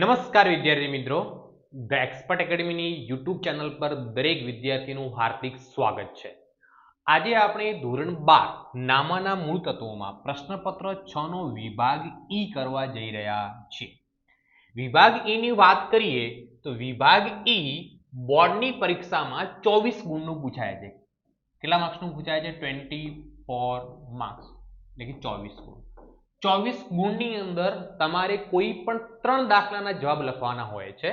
નમસ્કાર વિદ્યાર્થી મિત્રો, ધ એક્સપર્ટ એકેડમીની યુટ્યુબ ચેનલ પર દરેક વિદ્યાર્થીનું હાર્દિક સ્વાગત છે. આજે આપણે ધોરણ 12 નામાના મૂળ તત્વોમાં પ્રશ્નપત્ર 6 નો વિભાગ ઈ કરવા જઈ રહ્યા છીએ. વિભાગ ઈ ની વાત કરીએ તો વિભાગ ઈ બોર્ડની પરીક્ષામાં 24 ગુણનું પૂછાય છે. કેટલા માર્ક્સનું પૂછાય છે? 24 માર્ક્સ, એટલે કે 24 ગુણ. 24 ગુણની અંદર તમારે કોઈ પણ 3 દાખલાના જવાબ લખવાના હોય છે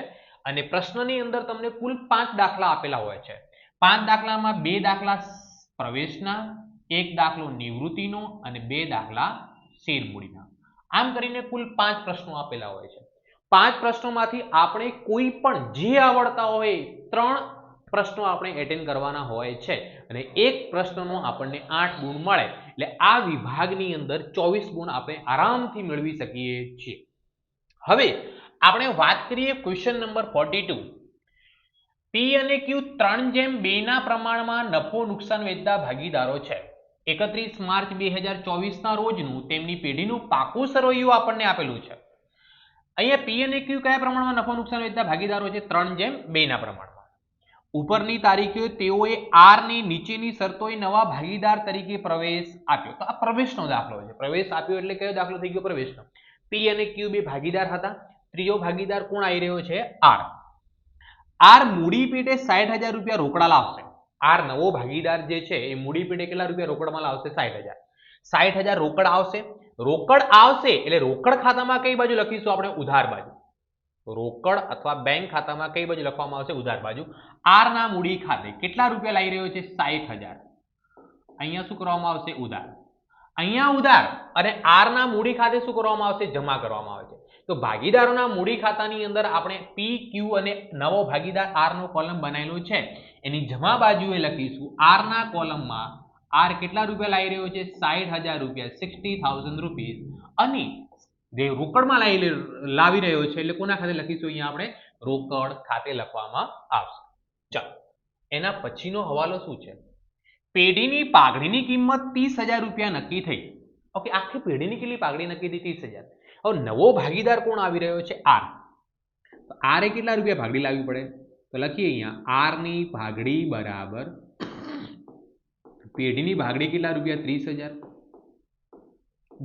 અને પ્રશ્નની અંદર તમને કુલ 5 દાખલા આપેલા હોય છે. 5 દાખલામાં 2 દાખલા પ્રવેશના, 1 દાખલો નિવૃત્તિનો અને 2 દાખલા શેરમૂડીના. આમ કરીને કુલ 5 પ્રશ્નો આપેલા હોય છે. 5 પ્રશ્નોમાંથી આપણે કોઈ પણ જે આવડતા હોય 3 પ્રશ્નો આપણે એટેન્ડ કરવાના હોય છે અને એક પ્રશ્નનો આપણને 8 ગુણ મળે, એટલે આ વિભાગની અંદર 24 ગુણ આપણે આરામથી મેળવી શકીએ છીએ. હવે આપણે વાત કરીએ ક્વેશ્ચન નંબર 42. પી અને ક્યુ 3:2 ના પ્રમાણમાં નફો નુકસાન વેચતા ભાગીદારો છે. 31 માર્ચ 2024 ના રોજનું તેમની પેઢીનું પાકું સરવૈયું આપણને આપેલું છે. અહીંયા પી અને ક્યુ કયા પ્રમાણમાં નફો નુકસાન વેચતા ભાગીદારો છે? 3:2 ના પ્રમાણમાં. ઉપરની તારીખે તેઓએ આર ની નીચેની શરતોએ નવા ભાગીદાર તરીકે પ્રવેશ આપ્યો. તો આ પ્રવેશનો દાખલો છે. પ્રવેશ આપ્યો એટલે કયો દાખલો થઈ ગયો? પ્રવેશનો. પી અને ક્યુ બે ભાગીદાર હતા. ત્રીજો ભાગીદાર કોણ આવી રહ્યો છે? આર. આર મૂડી પેટે 60,000 રૂપિયા રોકડા લાવશે. આર નવો ભાગીદાર જે છે એ મૂડી પેટે કેટલા રૂપિયા રોકડમાં લાવશે? 60,000. 60,000 રોકડ આવશે. રોકડ આવશે એટલે રોકડ ખાતામાં કઈ બાજુ લખીશું આપણે? ઉધાર બાજુ. રોકડ અથવા બેંક ખાતામાં કઈ બાજુ લખવામાં આવશે? ઉધાર બાજુ. આર ના મૂડી ખાતે કેટલા રૂપિયા લાવી રહ્યો છે? 60,000. અહીંયા શું કરવામાં આવશે? ઉધાર. અહીંયા ઉધાર અને આર ના મૂડી ખાતે શું કરવામાં આવશે? જમા કરવામાં આવે છે. તો ભાગીદારોના મૂડી ખાતાની અંદર આપણે પી ક્યુ અને નવો ભાગીદાર આર નો કોલમ બનાવેલો છે એની જમા બાજુએ લખીશું. આર ના કોલમમાં આર કેટલા રૂપિયા લાવી રહ્યો છે? 60,000 રૂપિયા, 60,000 રૂપીસ. અને જે રોકડમાં લાવી રહ્યો છે એટલે કોના ખાતે લખીશું? અહીંયા આપણે રોકડ ખાતે લખવામાં આવશે. ચાલો, એના પછીનો હવાલો શું છે? પેઢીની પાઘડીની કિંમત 30,000 રૂપિયા નક્કી થઈ. ઓકે, આખી પેઢીની કેટલી પાઘડી નક્કી થઈ? 30,000. હવે નવો ભાગીદાર કોણ આવી રહ્યો છે? આર. તો આર એ કેટલા રૂપિયા ભાગડી લાવવી પડે? તો લખીએ અહીંયા આર ની ભાગડી બરાબર પેઢીની ભાગડી કેટલા રૂપિયા? 30,000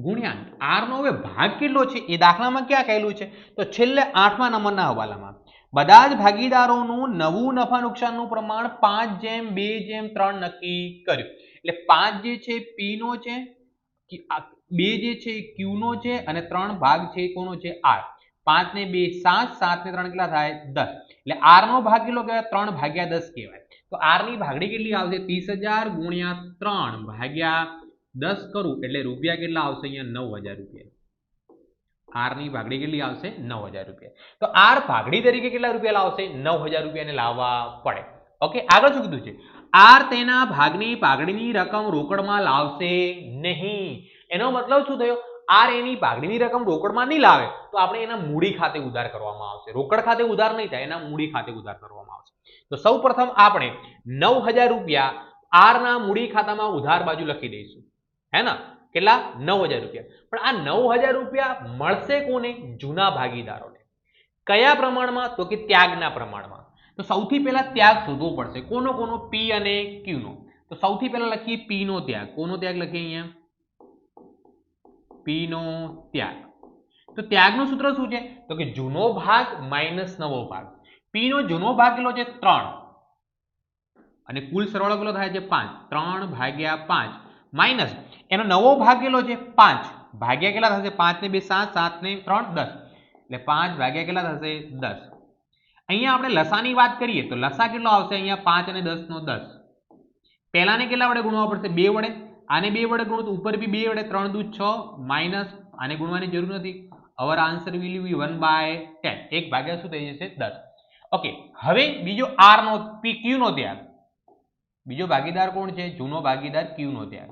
ગુણ્યા આર નો હવે ભાગ કેટલો છે એ દાખલામાં ક્યાં કહેલું છે? તો છેલ્લે 8મા નંબરના હવાલામાં બધા જ ભાગીદારોનું નવું નફા નુકસાનનું પ્રમાણ 5:2:3 નક્કી કર્યું. એટલે 5 જે છે પી નો છે, 2 જે છે ક્યુ નો છે અને 3 ભાગ છે કોનો છે? આર. 5 ને 2 7, 7 ને 3 કેટલા થાય? 10. એટલે આર નો ભાગ કેટલો કહેવાય? 3/10 કહેવાય. તો આર ની ભાગડી કેટલી આવશે? 30,000 ગુણ્યા 3/10 કરું એટલે રૂપિયા કેટલા આવશે? અહીંયા 9,000 રૂપિયા. આર ની ભાગડી કેટલી આવશે? 9,000 રૂપિયા. તો આર ભાગડી તરીકે કેટલા રૂપિયા લાવશે? 9,000 રૂપિયાને લાવવા પડે. ઓકે, આગળ શું કીધું છે? આર તેના ભાગની પાઘડીની રકમ રોકડમાં લાવશે નહીં. એનો મતલબ શું થયો? આર એની ભાગડીની રકમ રોકડમાં નહીં લાવે તો આપણે એના મૂડી ખાતે ઉધાર કરવામાં આવશે. રોકડ ખાતે ઉધાર નહીં થાય, એના મૂડી ખાતે ઉધાર કરવામાં આવશે. તો સૌપ્રથમ આપણે 9,000 રૂપિયા આર ના મૂડી ખાતામાં ઉધાર બાજુ લખી દઈશું. હે ને? કેટલા? 9,000 રૂપિયા. પણ આ 9,000 રૂપિયા મળશે કોને? જૂના ભાગીદારોને. કયા પ્રમાણમાં? તો કે ત્યાગના પ્રમાણમાં. તો સૌથી પહેલા ત્યાગ શોધવો પડશે. કોનો કોનો? પી અને ક્યુ નો. તો સૌથી પહેલા લખીએ પી નો ત્યાગ. કોનો ત્યાગ લખીએ અહીંયા? પી નો ત્યાગ. તો ત્યાગનું સૂત્ર શું છે? તો કે જૂનો ભાગ માઇનસ નવો ભાગ. પી નો જૂનો ભાગ કેટલો છે? 3 અને કુલ સરવાળો કેટલો થાય છે? 5. 3/5 માઇનસ એનો નવો ભાગ કેટલો છે? 5 ભાગ્યા કેટલા થશે? 5 ને 2 7, 7 ને 3 10. એટલે 5 ભાગ્યા કેટલા થશે? 10. અહીંયા આપણે લસાની વાત કરીએ તો લસા કેટલો આવશે? અહીંયા 5 અને 10 નો 10. પહેલાને કેટલા વડે ગુણવા પડશે? 2 વડે. આને 2 વડે ગુણો તો ઉપર બી 2 વડે, 3 દુ 6 માઇનસ આને ગુણવાની જરૂર નથી. અવર આન્સર વિલ બી 1/10. 1 ભાગ્યા શું થઈ જશે? 10. ઓકે, હવે બીજો આર નો પી ક્યુ નો ત્યાગ. બીજો ભાગીદાર કોણ છે? જૂનો ભાગીદાર ક્યુ નો ત્યાગ.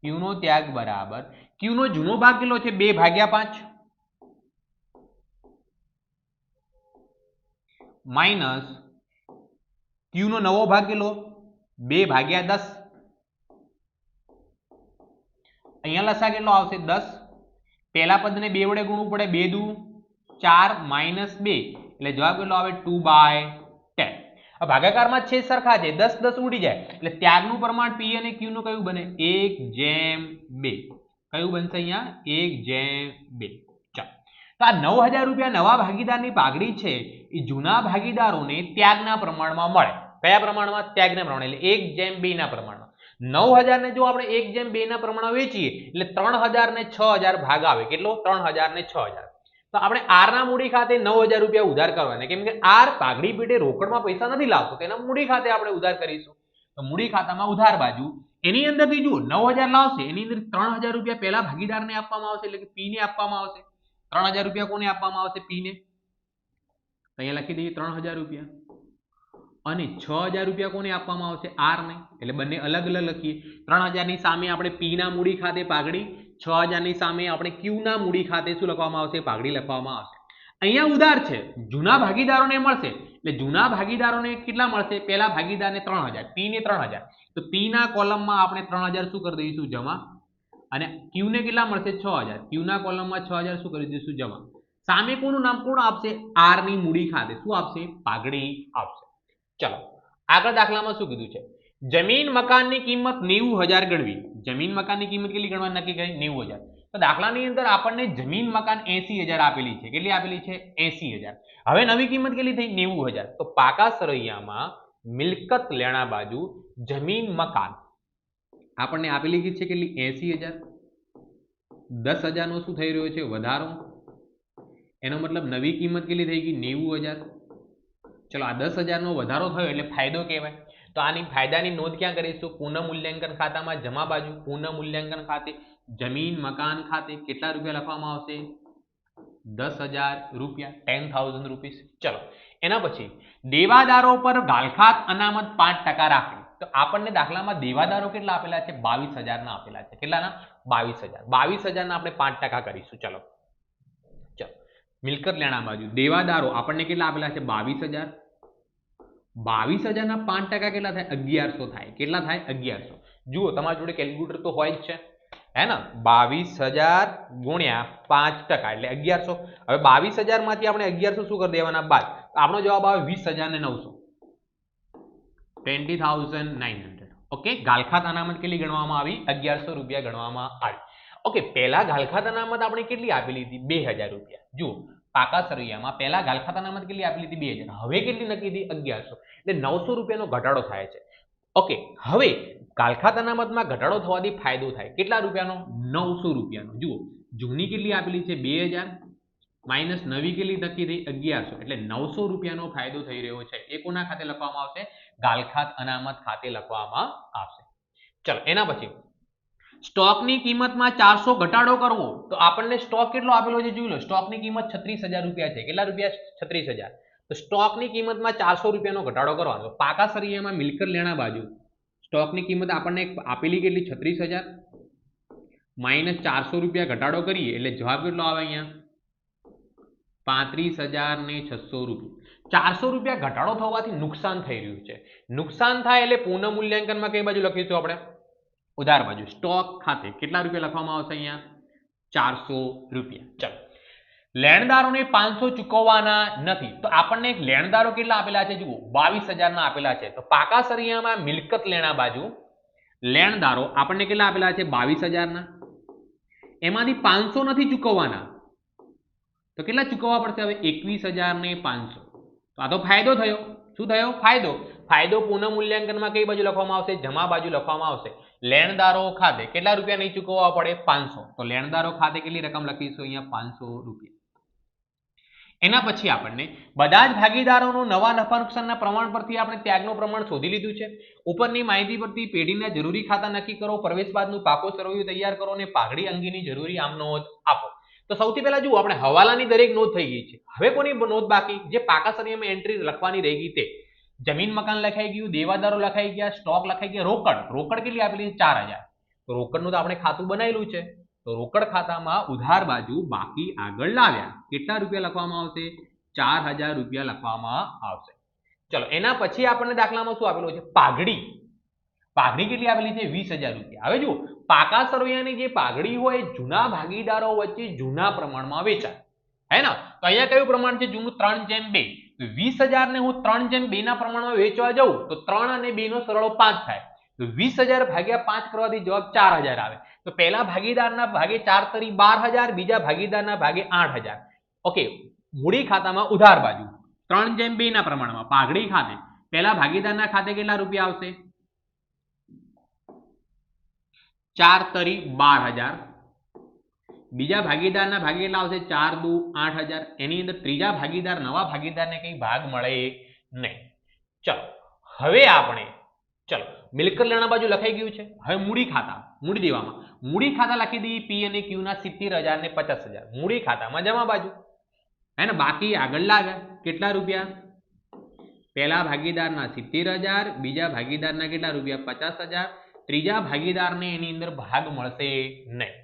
ક્યુ નો ત્યાગ બરાબર ક્યુ નો જૂનો ભાગ કેટલો છે? 2/5 માઇનસ ક્યુ નો નવો ભાગ કેટલો? 2/10. અહીંયા લસા કેટલો આવશે? 10. પહેલા પદને 2 વડે ગુણવું પડે. 2 દુ 4 - 2 એટલે જવાબ કેટલો આવે 2/10. ભાગાકારમાં છેદ સરખા છે, 10 10 ઉડી જાય એટલે ત્યાગનું પ્રમાણ P અને Q નું કયું બને 1/2. કયું બનશે અહીંયા 1/2. ચાલો તો આ 9,000 રૂપિયા નવા ભાગીદારની પાઘડી છે એ જૂના ભાગીદારોને ત્યાગના પ્રમાણમાં મળે. કયા પ્રમાણમાં? ત્યાગના પ્રમાણે, એટલે 1/2 ના પ્રમાણમાં. 9,000 ને જો આપણે 1/2 ના પ્રમાણમાં વેચીએ એટલે 3,000 ને 6,000 ભાગ આવે. કેટલો? 3,000 ને 6,000. તો આપણે આર ના મૂડી ખાતે 9,000 રૂપિયા ઉધાર કરવાના, કેમ કે આર પાઘડી પેટે રોકડમાં પૈસા નથી લાવતો, તેના મૂડી ખાતે આપણે ઉધાર કરીશું. તો મૂડી ખાતામાં ઉધાર બાજુ એની અંદરથી જુઓ 9,000 લાવશે, એની અંદર 3,000 રૂપિયા પહેલા ભાગીદારને આપવામાં આવશે, એટલે કે પી ને આપવામાં આવશે. 3,000 રૂપિયા કોને આપવામાં આવશે? પી ને. અહીંયા લખી દઈએ 3,000 રૂપિયા. અને 6,000 રૂપિયા કોને આપવામાં આવશે? આર ને. એટલે બંને અલગ અલગ લખીએ. 3,000 ની સામે આપણે પી ના મૂડી ખાતે પાઘડી, 6,000 ની સામે આપણે ક્યુ ના મૂડી ખાતે શું લખવામાં આવશે? પાઘડી લખવામાં આવશે. અહીંયા ઉધાર છે, જૂના ભાગીદારોને મળશે, એટલે જૂના ભાગીદારોને કેટલા મળશે? પહેલા ભાગીદારને 3,000, પી ને 3,000. તો પી ના કોલમમાં આપણે 3,000 શું કરી દઈશું? જમા. અને ક્યુ ને કેટલા મળશે? 6,000. ક્યુ ના કોલમમાં 6,000 શું કરી દઈશું? જમા. સામે કોનું નામ કોણ આપશે? આર ની મૂડી ખાતે શું આપશે? પાઘડી આપશે. ચલો આગળ દાખલામાં શું કીધું છે? જમીન મકાનની કિંમત 90,000 ગણવી. જમીન મકાનની કિંમત કેટલી ગણવા નક્કી કરી? 90,000. તો દાખલાની અંદર આપણને જમીન મકાન 80,000 આપેલી છે. કેટલી આપેલી છે? 80,000. હવે નવી કિંમત કેટલી થઈ? 90,000. તો પાકા સરવૈયામાં મિલકત લેણા બાજુ જમીન મકાન આપણને આપેલી છે કેટલી? 80,000. 10,000 નો શું થઈ રહ્યો છે? વધારો. એનો મતલબ નવી કિંમત કેટલી થઈ ગઈ? 90,000. ચલો આ 10,000 નો વધારો થયો એટલે ફાયદો કહેવાય. તો આની ફાયદાની નોંધ ક્યાં કરીશું? પુનઃ મૂલ્યાંકન ખાતામાં જમા બાજુ. પુનઃ મૂલ્યાંકન ખાતે જમીન મકાન ખાતે કેટલા રૂપિયા લખવામાં આવશે? 10,000 રૂપિયા, 10,000 રૂપીસ. ચલો એના પછી દેવાદારો પર ગાલખાત અનામત 5% રાખવી. તો આપણને દાખલામાં દેવાદારો કેટલા આપેલા છે? 22,000 ના આપેલા છે. કેટલાના? 22,000. 22,000 ના આપણે 5% કરીશું. ચલો મિલકત લેણા બાજુ દેવાદારો આપણને કેટલા આપેલા છે? 22,000. 22,000 ના 5% કેટલા થાય? 1,100 થાય. કેટલા થાય? 1,100. જુઓ તમારી જોડે કેલ્ક્યુલેટર તો હોય જ છે, હે ને? 22,000 ગુણ્યા 5% એટલે 1,100. હવે 22,000 માંથી આપણે 1,100 શું કરી દેવાના? બાદ. આપણો જવાબ આવે 20,900. 20,900. ઓકે, ગાલખાત અનામત કેટલી ગણવામાં આવી? 1,100 રૂપિયા ગણવામાં આવી. ઓકે, પહેલા ગાલખાત અનામત આપણે કેટલી આપેલી હતી? 2,000 રૂપિયા. જુઓ પાકા સરવૈયામાં પહેલા ગાલખાત અનામત કેટલી આપેલી હતી? 2,000. હવે કેટલી નક્કી હતી? 1,100. એટલે 900 રૂપિયાનો ઘટાડો થાય છે. ઓકે, હવે ગાલખાત અનામતમાં ઘટાડો થવાથી ફાયદો થાય. કેટલા રૂપિયાનો? 900 રૂપિયાનો. જુઓ જૂની કેટલી આપેલી છે? 2,000 માઇનસ નવી કેટલી નક્કી થઈ? 1,100. એટલે 900 રૂપિયાનો ફાયદો થઈ રહ્યો છે. એ કોના ખાતે લખવામાં આવશે? ગાલખાત અનામત ખાતે લખવામાં આવશે. ચલો એના પછી સ્ટોકની કિંમતમાં 400 ઘટાડો કરવો. તો આપણને સ્ટોક કેટલો આપેલો છે? જોઈ લો. સ્ટોકની કિંમત 36,000 રૂપિયા છે. કેટલા રૂપિયા? 36,000. તો સ્ટોકની કિંમતમાં 400 રૂપિયાનો ઘટાડો કરવાનો. પાકા સરવૈયામાં મિલકત લેણા બાજુ સ્ટોકની કિંમત આપણને આપેલી કેટલી? 36,000 માઇનસ 400 રૂપિયા ઘટાડો કરીએ એટલે જવાબ કેટલો આવે? અહીંયા 35,600 રૂપિયા. 400 રૂપિયા ઘટાડો થવાથી નુકસાન થઈ રહ્યું છે. નુકસાન થાય એટલે પુનઃ મૂલ્યાંકનમાં કઈ બાજુ લખીશું આપણે? ઉધાર બાજુ. સ્ટોક ખાતે કેટલા રૂપિયા લખવામાં આવશે? અહીંયા 400 રૂપિયા. ચલો લેણદારોને 500 ચૂકવવાના નથી. તો આપણને લેણદારો કેટલા આપેલા છે? જુઓ 22,000 ના આપેલા છે. તો પાકા સરવૈયામાં મિલકત લેણા બાજુ લેણદારો આપણને કેટલા આપેલા છે? 22,000 ના. એમાંથી 500 નથી ચૂકવવાના. તો કેટલા ચૂકવવા પડશે? હવે 21,500. તો આ તો ફાયદો થયો. શું થયો? ફાયદો. ફાયદો પુનઃ મૂલ્યાંકનમાં કઈ બાજુ લખવામાં આવશે? જમા બાજુ લખવામાં આવશે. લેણદારો ખાતે કેટલા રૂપિયા નહીં ચૂકવવા પડે? 500. તો લેણદારો ખાતે કેટલી રકમ લખીશું? અહીંયા 500 રૂપિયા. એના પછી આપણને બધા જ ભાગીદારોનું નવા નફા નુકસાનના પ્રમાણ પરથી આપણે ત્યાગનું પ્રમાણ શોધી લીધું છે. ઉપરની માહિતી પરથી પેઢીના જરૂરી ખાતા નક્કી કરો, પ્રવેશ બાદનું પાકો સરવૈયું તૈયાર કરો અને પાઘડી અંગેની જરૂરી આમ નોંધ આપો. તો સૌથી પહેલા જુઓ આપણે હવાલાની દરેક નોંધ થઈ ગઈ છે. હવે કોની નોંધ બાકી? જે પાકા સરવૈયામાં એન્ટ્રી લખવાની રહી ગઈ તે. જમીન મકાન લખાઈ ગયું, દેવાદારો લખાઈ ગયા, સ્ટોક લખાઈ ગયા, રોકડ કેટલી આપેલી છે? 4,000. તો રોકડનું તો આપણે ખાતું બનાવેલું છે. તો રોકડ ખાતામાં ઉધાર બાજુ બાકી આગળ લાવ્યા. કેટલા રૂપિયા લખવામાં આવશે? 4,000 રૂપિયા લખવામાં આવશે. ચલો એના પછી આપણને દાખલામાં શું આપેલું છે? પાઘડી. પાઘડી કેટલી આપેલી છે? 20,000 રૂપિયા. હવે જુઓ પાકા સરવૈયાની જે પાઘડી હોય જૂના ભાગીદારો વચ્ચે જૂના પ્રમાણમાં વેચાય. है ना। तो अहींया कयुं प्रमाण छे जूનું 3:2 तो 20,000 ने હું 3:2 ના પ્રમાણમાં વેચવા જાઉં તો 3 અને 2 નો સરવાળો 5 થાય તો 20,000 ભાગ્યા 5 કરવાથી જવાબ 4,000 આવે તો પહેલા ભાગીદારના ભાગે 4 તરી 12,000 બીજા ભાગીદારના ભાગે 8,000 ઓકે મૂડી ખાતામાં ઉધાર બાજુ 3:2 ના પ્રમાણમાં પાઘડી ખાતે પહેલા ભાગીદારના ખાતે કેટલા રૂપિયા આવશે 4 તરી 12,000 બીજા ભાગીદારના ભાગે કેટલા આવશે 4 દુ 8,000 એની અંદર ત્રીજા ભાગીદાર નવા ભાગીદારને કઈ ભાગ મળે નહીં ચલો હવે આપણે ચલો મિલકત લેણા બાજુ લખાઈ ગયું છે હવે મૂડી ખાતા મૂડી દેવામાં મૂડી ખાતા લખી દઈએ પી અને ક્યુ ના 70,000 ને 50,000 મૂડી ખાતામાં જમા બાજુ है ना बाकी આગળ લાગે કેટલા રૂપિયા પહેલા ભાગીદારના 70,000 બીજા ભાગીદારના કેટલા રૂપિયા 50,000 ત્રીજા ભાગીદારને એની અંદર ભાગ મળશે નહીં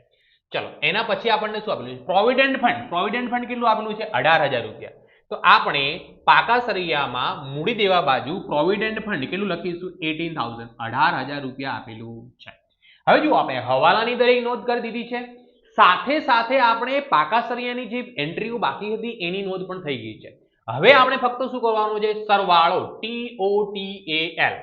ચલો એના પછી આપણને શું આપેલું છે પ્રોવિડન્ટ ફંડ કેટલું આપેલું છે 18,000 રૂપિયા તો આપણે પાકા સરિયામાં મૂડી દેવા બાજુ પ્રોવિડન્ટ ફંડ કેટલું લખીશું 18,000 18,000 રૂપિયા આપેલું છે હવે જો આપણે હવાલાની દરેક નોંધ કરી દીધી છે સાથે સાથે આપણે પાકા સરિયાની જે એન્ટ્રીઓ બાકી હતી એની નોંધ પણ થઈ ગઈ છે હવે આપણે ફક્ત શું કરવાનું છે સરવાળો TOTAL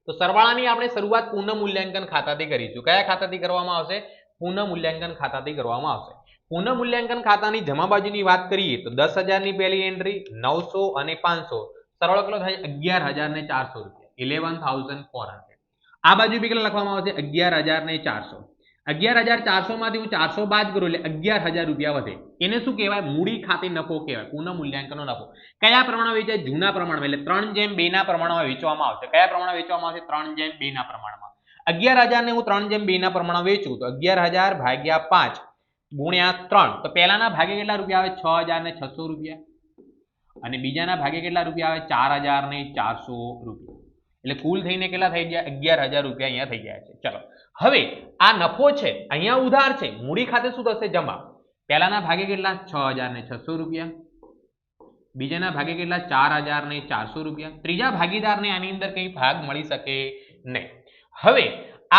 તો સરવાળાની આપણે શરૂઆત પુનઃ મૂલ્યાંકન ખાતાથી કરીશું કયા ખાતાથી કરવામાં આવશે પુનઃ મૂલ્યાંકન ખાતાથી કરવામાં આવશે પુનઃ મૂલ્યાંકન ખાતાની જમા બાજુની વાત કરીએ તો 10,000 ની પહેલી એન્ટ્રી 900 અને 500 સરવાળો કેટલો થાય 11,400 રૂપિયા 11,400 આ બાજુ બી કેટલા લખવામાં આવશે 11,400 11,400 માંથી હું 400 બાદ કરું એટલે 11,000 રૂપિયા વધે એને શું કહેવાય મૂડી ખાતે નફો કહેવાય પુનઃ મૂલ્યાંકનનો નફો કયા પ્રમાણમાં વેચાય જૂના પ્રમાણમાં એટલે 3:2 ના પ્રમાણમાં વેચવામાં આવશે કયા પ્રમાણમાં વેચવામાં આવશે 3:2 ના પ્રમાણમાં 11,000 ને હું 3:2 ના પ્રમાણમાં વેચું તો 11,000 ભાગ્યા 5 ગુણ્યા 3 તો પહેલાના ભાગે કેટલા રૂપિયા આવે 6,600 રૂપિયા અને બીજાના ભાગે કેટલા રૂપિયા આવે 4,400 રૂપિયા એટલે કુલ થઈને કેટલા થઈ ગયા 11,000 રૂપિયા અહીંયા થઈ ગયા છે ચલો હવે આ નફો છે અહીંયા ઉધાર છે મૂડી ખાતે શું થશે જમા પહેલાના ભાગે કેટલા 6,600 રૂપિયા બીજાના ભાગે કેટલા 4,400 રૂપિયા ત્રીજા ભાગીદારને આની અંદર કંઈ ભાગ મળી શકે નહીં હવે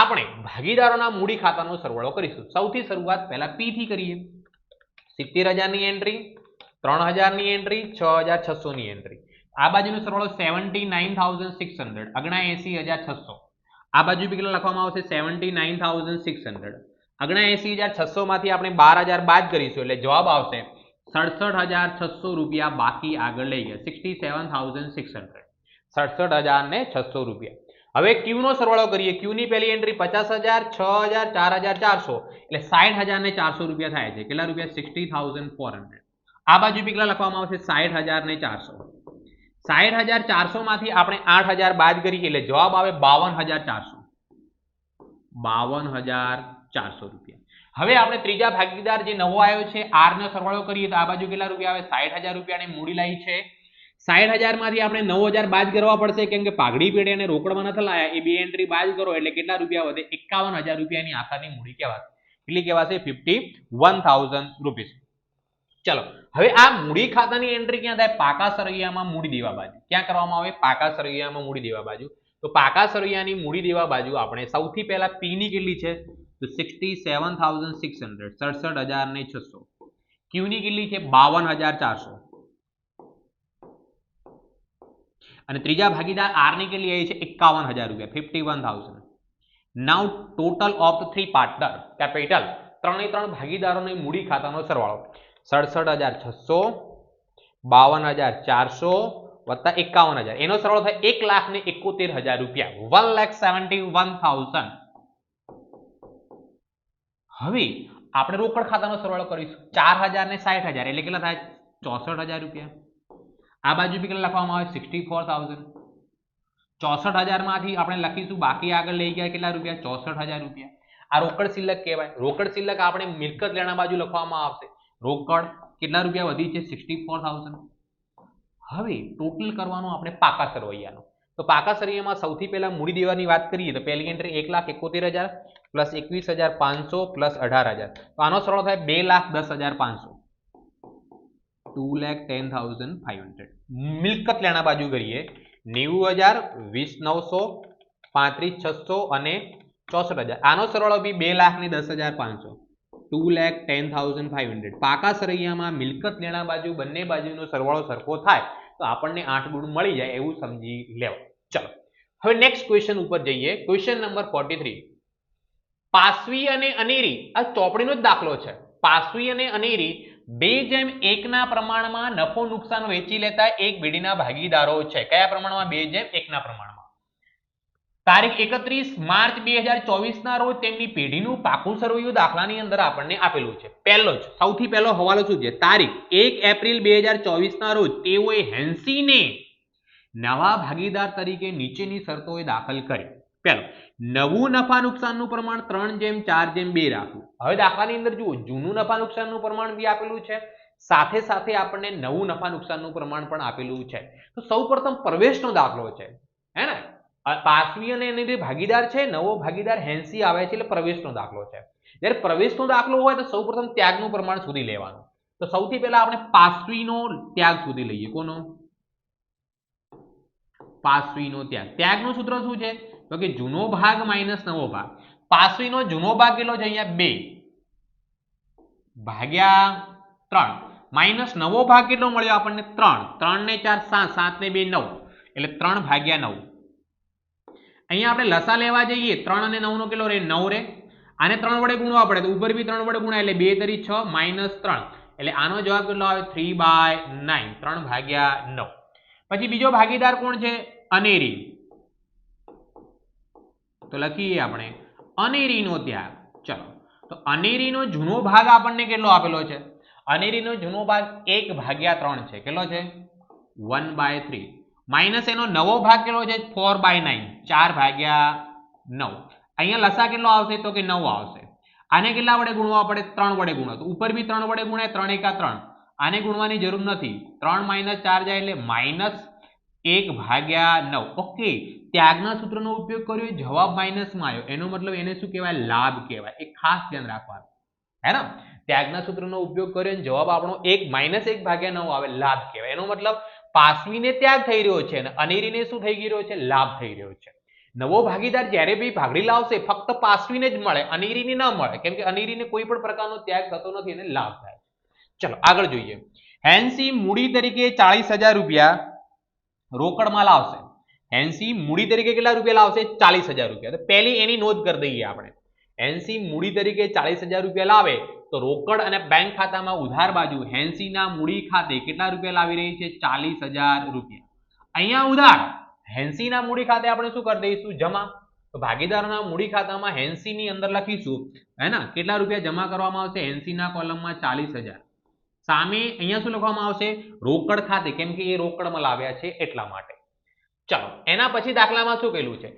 આપણે ભાગીદારોના મૂડી ખાતાનો સરવાળો કરીશું સૌથી શરૂઆત પહેલા P થી કરીએ 70,000 ની એન્ટ્રી 3,000 ની એન્ટ્રી 6,600 ની એન્ટ્રી આ બાજુનો સરવાળો 79,600 અગણા 80,600 આ બાજુ બી કેટલા લખવામાં આવશે 79,600 અગણા 80,600 માંથી આપણે 12,000 બાદ કરીશું એટલે જવાબ આવશે 67,600 રૂપિયા બાકી આગળ લઈ ગયા 67,600 67,600 રૂપિયા હવે Q નો સરવાળો કરીએ Q ની પહેલી એન્ટ્રી 50,000 6,000 4,400 એટલે 60,400 રૂપિયા થાય છે કેટલા રૂપિયા 60,400 આ બાજુ બી કેટલા લખવામાં આવશે 60,400 60,400 માંથી આપણે 8,000 બાદ કરીએ એટલે જવાબ આવે 52,400 રૂપિયા હવે આપણે ત્રીજા ભાગીદાર જે નવો આવ્યો છે R નો સરવાળો કરીએ તો આ બાજુ કેટલા રૂપિયા આવે 60,000 રૂપિયાની મૂડી લાવી છે 60,000 માંથી આપણે 9,000 બાદ કરવા પડશે કેમ કે પાઘડી પેઢી અને રોકડમાં નથી લાયા એ બે એન્ટ્રી બાદ કરો એટલે કેટલા રૂપિયા વધે 51,000 રૂપિયાની આખાની મૂડી કહેવાશે કેટલી કહેવાશે 51,000 રૂપીસ ચલો હવે આ મૂડી ખાતાની એન્ટ્રી ક્યાં થાય પાકા સરવૈયામાં મૂડી દેવા બાજુ ક્યાં કરવામાં આવે પાકા સરવૈયામાં મૂડી દેવા બાજુ તો પાકા સરવૈયાની મૂડી દેવા બાજુ આપણે સૌથી પહેલા P ની કેટલી છે તો 67,600 67,600 Q ની કેટલી છે 52,400 અને ત્રીજા ભાગીદાર R ની કેટલી આવી છે 51,000 રૂપિયા 51,000 now total of the three partner capital ત્રણે ત્રણ ભાગીદારોની મૂડી ખાતાનો સરવાળો 67,600 52,400 વત્તા 51,000 એનો સરવાળો થાય 1,71,000 રૂપિયા 1,71,000 હવે આપણે રોકડ ખાતાનો સરવાળો કરીશું 4,000 ને 60,000 એટલે કેટલા થાય 64,000 રૂપિયા આ બાજુ બી કેટલા લખવામાં આવે 64,000 64,000 માંથી આપણે લખીશું બાકી આગળ લઈ ગયા કેટલા રૂપિયા 64,000 રૂપિયા આ રોકડ શિલ્લક કહેવાય રોકડ શિલ્લક આપણે મિલકત લેણા બાજુ લખવામાં આવશે રોકડ કેટલા રૂપિયા વધી છે 64,000 હવે ટોટલ કરવાનું આપણે પાકા સરવૈયાનો તો પાકા સરવૈયામાં સૌથી પહેલા મૂડી દેવાની વાત કરીએ તો પહેલી એન્ટ્રી 1,71,000 પ્લસ 21,500 પ્લસ 18,000 તો આનો સરવાળો થાય 2,10,500 2,10,500 મિલકત લેણા બાજુ કરીએ 90,000 20,900 35,600 અને 64,000 આનો સરવાળો બી 2,10,500 2,10,500 પાકા સરૈયામાં મિલકત લેણા બાજુ બંને બાજુનો સરવાળો સરખો થાય તો આપણને 8 ગુણ મળી જાય એવું સમજી લેવો. ચલો હવે નેક્સ્ટ ક્વેશ્ચન ઉપર જઈએ. Question number 43. પાસવી અને અનેરી આ ચોપડીનો જ દાખલો છે. પાસવી અને અનેરી 2:1 ના પ્રમાણમાં નફો નુકસાન વેચી લેતા એક પેઢીના ભાગીદારો છે. કયા પ્રમાણમાં? 2:1 ના પ્રમાણમાં. તારીખ 31 માર્ચ 2024 ના રોજ તેમની પેઢીનું પાકું સરવૈયું દાખલાની અંદર આપણને આપેલું છે. પહેલો જ સૌથી પહેલો હવાલો શું છે? તારીખ 1 એપ્રિલ 2024 ના રોજ તેઓએ હેન્સીને નવા ભાગીદાર તરીકે નીચેની શરતોએ દાખલ કરી. પહેલો, નવું નફા નુકસાનનું પ્રમાણ 3:4:2 રાખવું. હવે દાખલાની અંદર જુઓ, જૂનું નફા નુકસાનનું પ્રમાણ બી આપેલું છે, સાથે સાથે આપણને નવું નફા નુકસાનનું પ્રમાણ પણ આપેલું છે. તો સૌપ્રથમ પ્રવેશનો દાખલો છે, હે ને? પાસવી અને એની જે ભાગીદાર છે, નવો ભાગીદાર હેન્સી આવે છે એટલે પ્રવેશનો દાખલો છે. જ્યારે પ્રવેશનો દાખલો હોય તો સૌપ્રથમ ત્યાગનું પ્રમાણ શોધી લેવાનું. તો સૌથી પહેલા આપણે પાસવીનો ત્યાગ શોધી લઈએ. કોનો? પાસવીનો ત્યાગ. ત્યાગનું સૂત્ર શું છે? તો કે જૂનો ભાગ માઇનસ નવો ભાગ. પાસવીનો જૂનો ભાગ કેટલો છે? અહીંયા 2 ભાગ્યા 3 માઇનસ નવો ભાગ કેટલો મળ્યો આપણને? 3. 3 ને 4 7, 7 ને 2 9 એટલે 3 ભાગ્યા 9. અહીંયા આપણે લસા લેવા જઈએ 3 અને 9 નો કેટલો રહે? 9 રે. આને 3 વડે ગુણવા પડે તો ઉપર બી 3 વડે ગુણાય એટલે 2 તરી 6 માઇનસ 3 એટલે આનો જવાબ કેટલો આવે? 3/9. 3 ભાગ્યા 9. પછી બીજો ભાગીદાર કોણ છે? અનેરી. તો લખીએ આપણે અનેરીનો ત્યાગ. ચલો, તો અનેરીનો જૂનો ભાગ આપણને કેટલો આપેલો છે? અનેરીનો જૂનો ભાગ 1/3 છે. કેટલો છે? 1/3 માઇનસ એનો નવો ભાગ કેટલો છે? 4/9 4/9. અહીંયા લસા કેટલો આવશે? તો કે 9 આવશે. આને કેટલા વડે ગુણવા પડે? 3 વડે ગુણો. તો ઉપર બી 3 વડે ગુણાય 3 એકા 3. આને ગુણવાની જરૂર નથી. 3 માઇનસ 4 જાય એટલે માઇનસ 1/9. ઓકે, ત્યાગના સૂત્રનો ઉપયોગ કર્યો, જવાબ માઇનસમાં આવ્યો, એનો મતલબ એને શું કહેવાય? લાભ કહેવાય. એ ખાસ ધ્યાન રાખવાનું, હે ને? ત્યાગના સૂત્રનો ઉપયોગ કર્યો અને જવાબ આપણો 1/9 આવે, લાભ કહેવાય. એનો મતલબ પાસવીને ત્યાગ થઈ રહ્યો છે અને અનેરીને શું થઈ રહ્યો છે? લાભ થઈ રહ્યો છે. નવો ભાગીદાર જ્યારે બી ભાગડી લાવશે ફક્ત પાસવીને જ મળે, અનેરીને ન મળે, કેમ કે અનેરીને કોઈ પણ પ્રકારનો ત્યાગ થતો નથી અને લાભ થાય. ચલો આગળ જોઈએ. હેન્સી મૂડી તરીકે 40,000 રૂપિયા રોકડમાં લાવશે. હેન્સી મૂડી તરીકે કેટલા રૂપિયા લાવશે? 40,000 રૂપિયા. તો પહેલી એની નોંધ કરી દઈએ આપણે. હેન્સી મૂડી તરીકે 40,000 રૂપિયા લાવે તો રોકડ અને બેંક ખાતામાં ઉધાર બાજુ હેન્સીના મૂડી ખાતે કેટલા રૂપિયા લાવી રહી છે? 40,000 રૂપિયા. અહીંયા ઉધાર, હેન્સીના મૂડી ખાતે આપણે શું કરી દઈશું? જમા. તો ભાગીદારોના મૂડી ખાતામાં હેન્સીની અંદર લખીશું, હે ને? કેટલા રૂપિયા જમા કરવામાં આવશે? હેન્સીના કોલમમાં 40,000. સામે અહીંયા શું લખવામાં આવશે? રોકડ ખાતે, કેમ કે એ રોકડમાં લાવ્યા છે એટલા માટે. ચલો, એના પછી દાખલામાં શું કહેલું છે?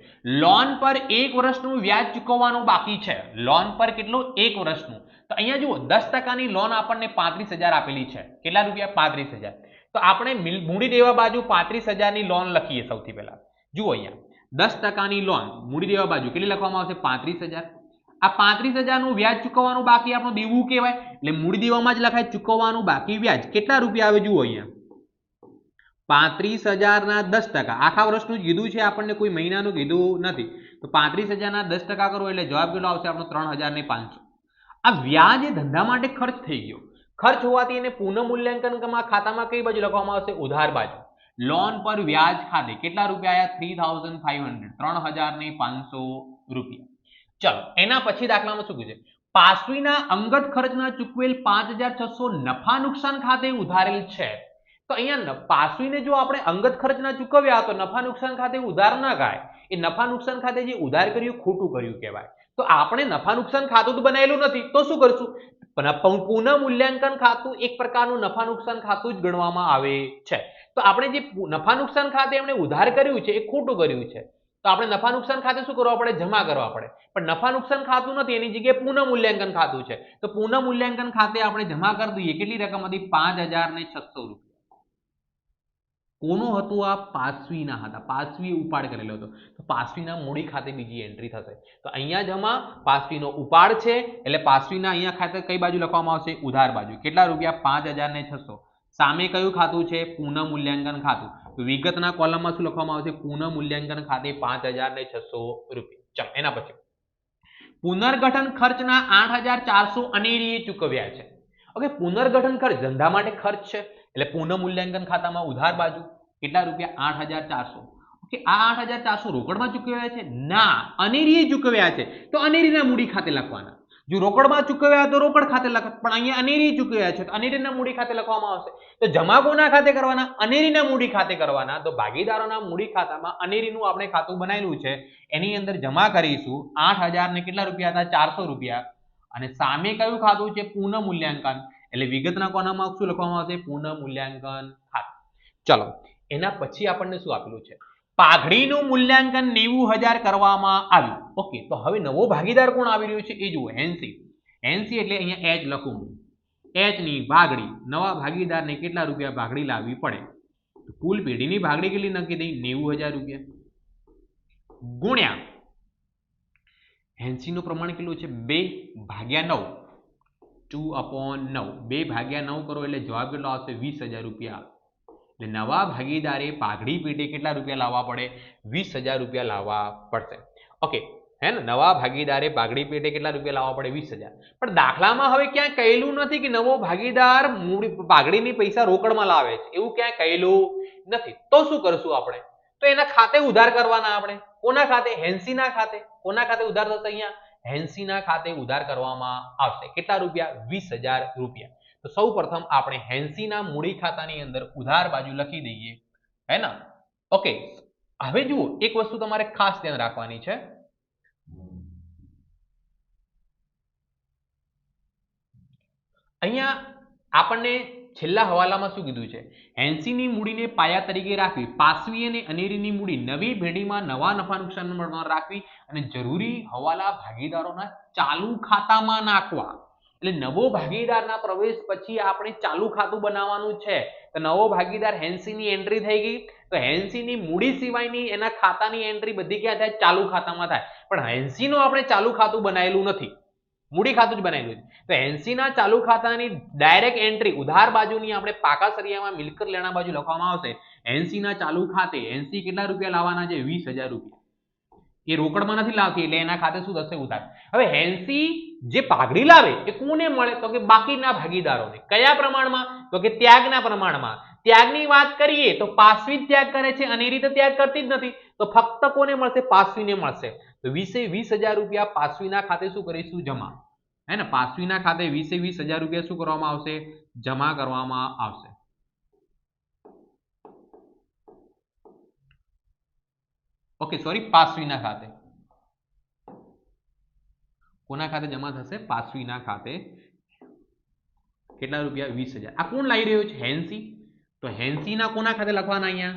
લોન પર 1 વર્ષનું વ્યાજ ચૂકવવાનું બાકી છે. લોન પર કેટલું? 1 વર્ષનું. તો અહીંયા જુઓ, 10% લોન આપણને 35,000 આપેલી છે. કેટલા રૂપિયા? 35,000. તો આપણે મૂડી દેવા બાજુ 35,000 લોન લખીએ સૌથી પહેલા. જુઓ અહીંયા 10% લોન મૂડી દેવા બાજુ કેટલી લખવામાં આવશે? 35,000. આ 35,000 વ્યાજ ચૂકવવાનું બાકી આપણું દેવું કહેવાય, એટલે મૂડી દેવામાં જ લખાય ચૂકવવાનું બાકી વ્યાજ. કેટલા રૂપિયા આવે? જુઓ અહીંયા 35,000 ના 10%. આખા વર્ષનું કીધું છે આપણને, કોઈ મહિનાનું કીધું નથી. તો 35,000 ના 10% કરો એટલે જવાબ કેટલો આવશે આપણો? 3,500. આ વ્યાજ એ ધંધા માટે ખર્ચ થઈ ગયો. ખર્ચ હોવાથી એને પુનઃ મૂલ્યાંકન ખાતામાં કઈ બાજુ લખવામાં આવશે? ઉધાર બાજુ. લોન પર વ્યાજ ખાતે કેટલા રૂપિયા આવ્યા? 3,500. 3,500 રૂપિયા. ચલો, એના પછી દાખલામાં શું કીધું? પાસવીના અંગત ખર્ચના ચૂકવેલ 5,600 નફા નુકસાન ખાતે ઉધારેલ છે. તો અહીંયા પાસવીને જો આપણે અંગત ખર્ચના ચૂકવ્યા તો નફા નુકસાન ખાતે ઉધાર ના ગાય. એ નફા નુકસાન ખાતે જે ઉધાર કર્યું ખોટું કર્યું કહેવાય. તો આપણે નફા નુકસાન ખાતું તો બનાવેલું નથી, તો શું કરશું? પુનઃ મૂલ્યાંકન ખાતું એક પ્રકારનું નફા નુકસાન ખાતું જ ગણવામાં આવે છે. તો આપણે જે નફા નુકસાન ખાતે એમણે ઉધાર કર્યું છે એ ખોટું કર્યું છે. તો આપણે નફા નુકસાન ખાતે શું કરવા પડે? જમા કરવા પડે. પણ નફા નુકસાન ખાતું નથી, એની જગ્યાએ પુનઃ મૂલ્યાંકન ખાતું છે. તો પુનઃ મૂલ્યાંકન ખાતે આપણે જમા કરી દઈએ. કેટલી રકમ હતી? 5,600 રૂપિયા. કોનું હતું? આ પાસવીના હતા. પાસવી ઉપાડ કરેલો હતો. તો પાસવીના મૂડી ખાતે બીજી એન્ટ્રી થશે. તો અહીંયા જમા પાસવીનો ઉપાડ છે એટલે પાસવીના અહીંયા ખાતે કઈ બાજુ લખવામાં આવશે? ઉધાર બાજુ. કેટલા રૂપિયા? 5,600. સામે કયું ખાતું છે? પુનઃ મૂલ્યાંકન ખાતું. તો વિગતના કોલમમાં શું લખવામાં આવશે? પુનઃ મૂલ્યાંકન ખાતે 5,600 રૂપિયા. ચાલો, એના પછી પુનર્ગઠન ખર્ચના 8,400 અનેરીએ ચૂકવ્યા છે. ઓકે, પુનર્ગઠન ખર્ચ ધંધા માટે ખર્ચ છે એટલે પુનઃ મૂલ્યાંકન ખાતામાં ઉધાર બાજુ કેટલા રૂપિયા 8,400. ઓકે, આ 8,400 રોકડમાં ચૂકવ્યા છે ના અનેરીએ ચૂકવ્યા છે તો અનેરીના મૂડી ખાતે લખવાના. જો રોકડમાં ચૂકવ્યા તો રોકડ ખાતે લખ, પણ અહીંયા અનેરી ચૂકવ્યા છે તો અનેરીના મૂડી ખાતે લખવામાં આવશે. તો જમા કોના ખાતે કરવાના? અનેરીના મૂડી ખાતે કરવાના. તો ભાગીદારોના મૂડી ખાતામાં અનેરીનું આપણે ખાતું બનાવેલું છે એની અંદર જમા કરીશું 8,000 ને કેટલા રૂપિયા હતા? 400 રૂપિયા. અને સામે કયું ખાતું છે? પુનઃ મૂલ્યાંકન. એટલે વિગતના કોનામાં શું લખવામાં આવશે? પુનઃ મૂલ્યાંકન ખાતું. ચલો, એના પછી આપણને શું આપેલું છે? પાઘડીનું મૂલ્યાંકન 90,000 કરવામાં આવ્યું. ઓકે, તો હવે નવો ભાગીદાર કોણ આવી રહ્યો છે એ જુઓ, હેન્સી. હેન્સી એટલે અહીંયા એચ લખું, એચ ની ભાગડી. નવા ભાગીદારને કેટલા રૂપિયા ભાગડી લાવવી પડે? કુલ પેઢીની ભાગડી કેટલી નક્કી થઈ? 90,000 રૂપિયા ગુણ્યા હેન્સી નું પ્રમાણ કેટલું છે? 2/9, 2/9. 2/9 કરો એટલે જવાબ કેટલો આવશે? 20,000 રૂપિયા. એટલે નવા ભાગીદારે પાઘડી પેટે કેટલા રૂપિયા લાવવા પડે? 20,000 રૂપિયા લાવવા પડશે. ઓકે, હે ને, નવા ભાગીદારે પાઘડી પેટે કેટલા રૂપિયા લાવવા પડે? 20,000. પણ દાખલામાં હવે ક્યાંય કહેલું નથી કે નવો ભાગીદાર પાઘડીની પૈસા રોકડમાં લાવે છે, એવું ક્યાંય કહેલું નથી. તો શું કરશું આપણે? તો એના ખાતે ઉધાર કરવાના આપણે. કોના ખાતે? હેન્સીના ખાતે. કોના ખાતે ઉધાર થશે? અહીંયા હેન્સીના ખાતે ઉધાર કરવામાં આવશે. કેટલા રૂપિયા? 20,000 રૂપિયા. તો સૌ પ્રથમ આપણે હેન્સીના મૂડી ખાતાની અંદર ઉધાર બાજુ લખી દઈએ, હે ને. ઓકે, હવે જુઓ એક વસ્તુ તમારે ખાસ ધ્યાન રાખવાની છે. અહીંયા આપણને છેલ્લા હવાલામાં શું કીધું છે? હેન્સીની મૂડીને પાયા તરીકે રાખવી, પાસવી અને અનેરીની મૂડી નવી પેઢીમાં નવા નફા નુકસાનમાં રાખવી અને જરૂરી હવાલા ભાગીદારોના ચાલુ ખાતામાં નાખવા. એટલે નવો ભાગીદારના પ્રવેશ પછી આપણે ચાલુ ખાતું બનાવવાનું છે. તો નવો ભાગીદાર હેન્સીની એન્ટ્રી થઈ ગઈ, તો હેન્સીની મૂડી સિવાયની એના ખાતાની એન્ટ્રી બધી ક્યાં થાય? ચાલુ ખાતામાં થાય. પણ હેન્સીનું આપણે ચાલુ ખાતું બનાવેલું નથી, મૂડી ખાતું જ બનાવેલું છે. તો હેન્સીના ચાલુ ખાતાની ડાયરેક્ટ એન્ટ્રી ઉધાર બાજુની આપણે પાકા સરિયામાં મિલકત લેણા બાજુ લખવામાં આવશે. હેન્સીના ચાલુ ખાતે હેન્સી કેટલા રૂપિયા લાવવાના છે? 20,000 રૂપિયા. એ રોકડમાં નથી લાવતી એટલે એના ખાતે શું થશે? ઉધાર. હવે હેન્સી જે પાઘડી લાવે એ કોને મળે? તો કે બાકીના ભાગીદારોને. કયા પ્રમાણમાં? તો કે ત્યાગના પ્રમાણમાં. ત્યાગની વાત કરીએ તો પાસવી ત્યાગ કરે છે, અનેરી તો ત્યાગ કરતી જ નથી. તો ફક્ત કોને મળશે? પાસવીને મળશે. તો 20,000 રૂપિયા પાસવીના ખાતે શું કરીશું? જમા. હે ને, પાસવીના ખાતે 20,000 રૂપિયા શું કરવામાં આવશે? જમા કરવામાં આવશે. ઓકે, સોરી, પાસવીના ખાતે. કોના ખાતે જમા થશે? પાસવીના ખાતે. કેટલા રૂપિયા? 20,000. આ કોણ લાવી રહ્યો છે? હેન્સી. તો હેન્સીના કોના ખાતે લખવાના? અહીંયા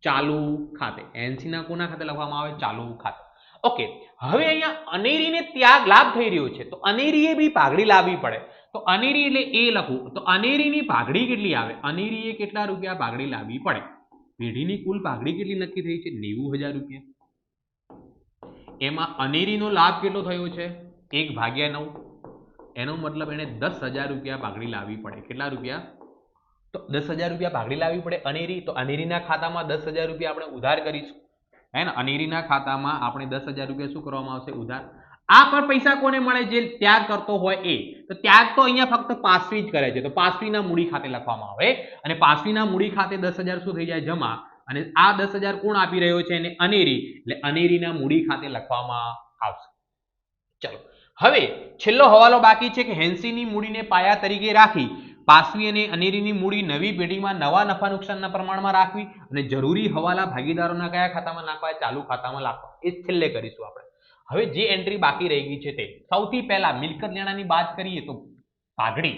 ચાલુ ખાતે. હેન્સીના કોના ખાતે લખવામાં આવે? ચાલુ ખાતે. ઓકે, હવે અહીંયા અનેરીને ત્યાગ લાભ થઈ રહ્યો છે તો અનેરીએ બી પાઘડી લાવવી પડે. તો અનેરી એટલે એ લખું તો અનેરીની પાઘડી કેટલી આવે? અનેરીએ કેટલા રૂપિયા પાઘડી લાવવી પડે? પેઢીની કુલ પાઘડી કેટલી નક્કી થઈ છે? 90,000 રૂપિયા. એમાં અનેરીનો લાભ કેટલો થયો છે? 1/9. એનો મતલબ એને 10,000 રૂપિયા પાઘડી લાવવી પડે. કેટલા રૂપિયા? તો 10,000 રૂપિયા પાઘડી લાવવી પડે અનેરી. તો અનેરીના ખાતામાં 10,000 રૂપિયા આપણે ઉધાર કરીશું, હે ને. અનેરીના ખાતામાં આપણે 10,000 રૂપિયા શું કરવામાં આવશે? ઉધાર. આ પર પૈસા કોને મળે? જે ત્યાગ કરતો હોય એ. તો ત્યાગ તો અહીંયા ફક્ત પાસવી જ કરે છે તો પાસવીના મૂડી ખાતે લખવામાં આવે. અને પાસવીના મૂડી ખાતે 10,000 શું થઈ જાય? જમા. અને આ 10,000 કોણ આપી રહ્યો છે? એને અનેરી. એટલે અનેરીના મૂડી ખાતે લખવામાં આવશે. ચલો, હવે છેલ્લો હવાલો બાકી છે કે હેન્સીની મૂડીને પાયા તરીકે રાખી પાસવી અને અનેરીની મૂડી નવી પેઢીમાં નવા નફા નુકસાનના પ્રમાણમાં રાખવી અને જરૂરી હવાલા ભાગીદારોના કયા ખાતામાં નાખવા? ચાલુ ખાતામાં નાખવા. એ છેલ્લે કરીશું આપણે. હવે જે એન્ટ્રી બાકી રહી ગઈ છે તે સૌથી પહેલા મિલકત લેણાની વાત કરીએ તો પાઘડી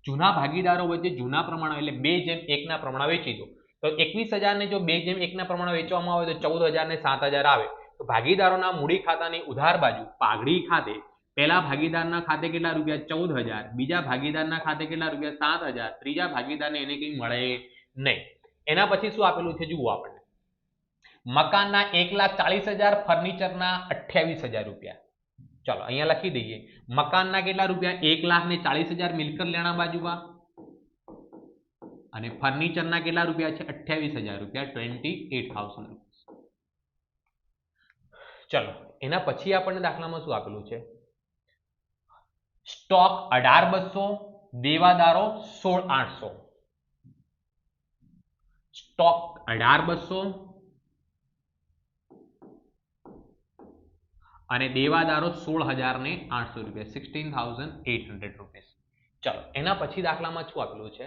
જૂના ભાગીદારો વચ્ચે જૂના પ્રમાણ એટલે 2:1 ના પ્રમાણ વેચી દો. તો 21,000 ને જો 2:1 ના પ્રમાણ વેચવામાં આવે તો 14,000 ને 7,000 આવે. તો ભાગીદારોના મૂડી ખાતાની ઉધાર બાજુ પાઘડી ખાતે પહેલા ભાગીદારના ખાતે કેટલા રૂપિયા? 14,000. બીજા ભાગીદારના ખાતે કેટલા રૂપિયા? 7,000. ત્રીજા ભાગીદારને એને કંઈ મળે નહીં. એના પછી શું આપેલું છે જુઓ આપણને. મકાનના 1,40,000, ફર્નિચરના 28,000 રૂપિયા. ચલો અહીંયા લખી દઈએ. મકાનના કેટલા રૂપિયા? 1,40,000 મિલકત લેણા બાજુમાં અને ફર્નિચરના કેટલા રૂપિયા છે? 28,000 રૂપિયા, 28,000 રૂપિયા. ચલો એના પછી આપણને દાખલામાં શું આપેલું છે? સ્ટોક 18,200, દેવાદારો 16,800. સ્ટોક 18,200 અને દેવાદારો 16,800 રૂપિયા, 16,800 રૂપીસ. ચલો એના પછી દાખલામાં શું આપેલું છે?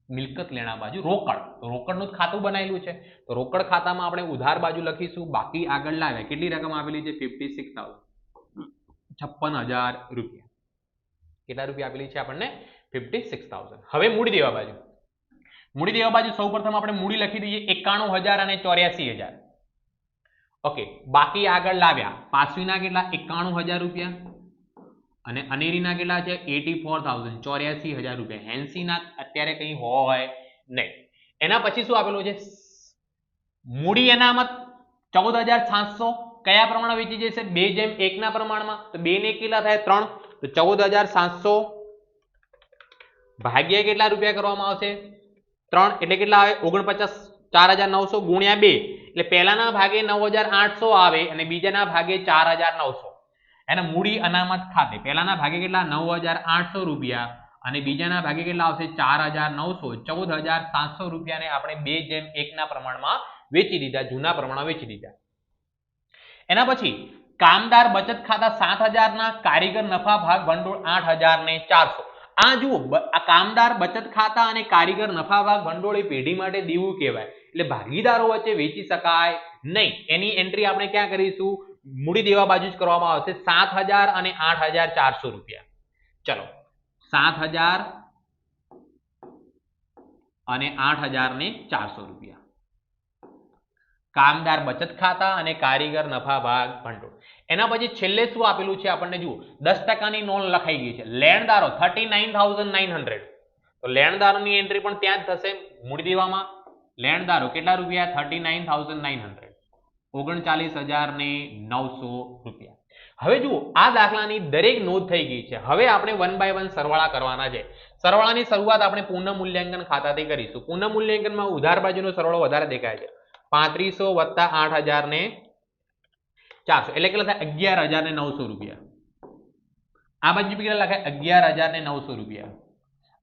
મિલકત લેણા બાજુ રોકડ. રોકડનું જ ખાતું બનાવેલું છે. તો રોકડ ખાતામાં આપણે ઉધાર બાજુ લખીશું, બાકી આગળ લાવ્યા. કેટલી રકમ આપેલી છે? 56,000, 56,000 રૂપિયા. કેટલા રૂપિયા આપેલી છે આપણને? 56,000. હવે મૂડી દેવા બાજુ. મૂડી દેવા બાજુ સૌપ્રથમ આપણે મૂડી લખી દઈએ 91,000 અને 84,000. ઓકે, બાકી આગળ લાવ્યા. પાસવીના કેટલા? 91,000 રૂપિયા અને અનેરીના કેટલા છે? 84,000, 84,000 રૂપિયા. હેન્સીના અત્યારે કંઈ હોય નહીં. એના પછી શું આપેલું છે? મૂડી અનામત 14,700 કયા પ્રમાણે વેચી જશે? 2:1 ના પ્રમાણમાં. તો 2 ને કેટલા થાય? 3. તો 14,700 ભાગ્યા કેટલા રૂપિયા કરવામાં આવશે? 3 એટલે કેટલા આવે? 49. 4,900 ગુણ્યા 2 એટલે પહેલાના ભાગે 9,800 આવે અને બીજાના ભાગે 4,900. એના મૂડી અનામત ખાતે પહેલાના ભાગે કેટલા? 9,800 રૂપિયા અને બીજાના ભાગે કેટલા આવશે? 4,900. 14,700 રૂપિયાને આપણે 2:1 ના પ્રમાણમાં વેચી દીધા, જૂના પ્રમાણમાં વેચી દીધા. એના પછી કામદાર બચત ખાતા 7,000 ના, કારીગર નફા ભાગ ભંડોળ 8,400. આ જુઓ, આ કામદાર બચત ખાતા અને કારીગર નફા ભાગ ભંડોળ એ પેઢી માટે દેવું કહેવાય, એટલે ભાગીદારો વચ્ચે વેચી શકાય નહીં. એની એન્ટ્રી આપણે ક્યાં કરીશું? મૂડી દેવા બાજુ જ કરવામાં આવશે. 7,000 અને 8,400 રૂપિયા. ચલો 7,000 અને 8,400 રૂપિયા. કામદાર બચત ખાતા અને કારીગર નફા ભાગ ભંડોળ. એના પછી છેલ્લે શું આપેલું છે આપણને? જુઓ, 10% નોંધ લખાઈ ગઈ છે. લેણદારો 39,900. તો લેણદારોની એન્ટ્રી પણ ત્યાં જ થશે મૂડી દેવામાં. લેણદારો કેટલા રૂપિયા? 39,900, 39,900 રૂપિયા. હવે જુઓ, આ દાખલાની દરેક નોંધ થઈ ગઈ છે. હવે આપણે 1 by 1 સરવાળા કરવાના છે. સરવાળાની શરૂઆત આપણે પુનઃ મૂલ્યાંકન ખાતાથી કરીશું. પુનઃ મૂલ્યાંકનમાં ઉધાર બાજુનો સરવાળો વધારે દેખાય છે. 3500 વત્તા 8,400 એટલે કેટલા થાય? 11,900 રૂપિયા. આ બાજુ કેટલા લખાય? 11,900 રૂપિયા.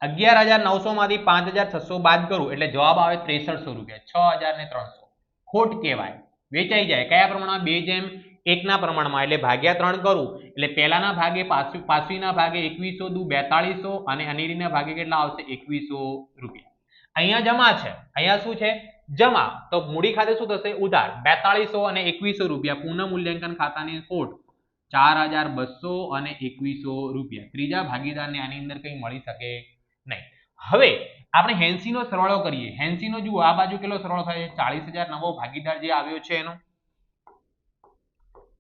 11,900 માંથી 5,600 બાદ કરું એટલે જવાબ આવે 6300 રૂપિયા. 6,300. ખોટ કહેવાય, વેચાઈ જાય. કયા પ્રમાણમાં? 2:1 ના પ્રમાણમાં. એટલે ભાગ્યા 3 કરું એટલે પહેલાના ભાગે પાસવીના ભાગે 2100 દુ 4200 અને અનેરીના ભાગે કેટલા આવશે? 2100 રૂપિયા. અહીંયા જમા છે, અહીંયા શું છે? જમા. તો મૂડી ખાતે શું થશે? ઉધાર. 4200 અને 2100 રૂપિયા. પુનઃ મૂલ્યાંકન ખાતાની ખોટ 4,200 અને 2100 રૂપિયા. ત્રીજા ભાગીદારને આની અંદર કંઈ મળી શકે નહીં. હવે આપણે હેન્સીનો સરવાળો કરીએ. હેન્સીનો જુઓ, આ બાજુ કેટલો સરવાળો થાય છે? 40,000 નવો ભાગીદાર જે આવ્યો છે એનો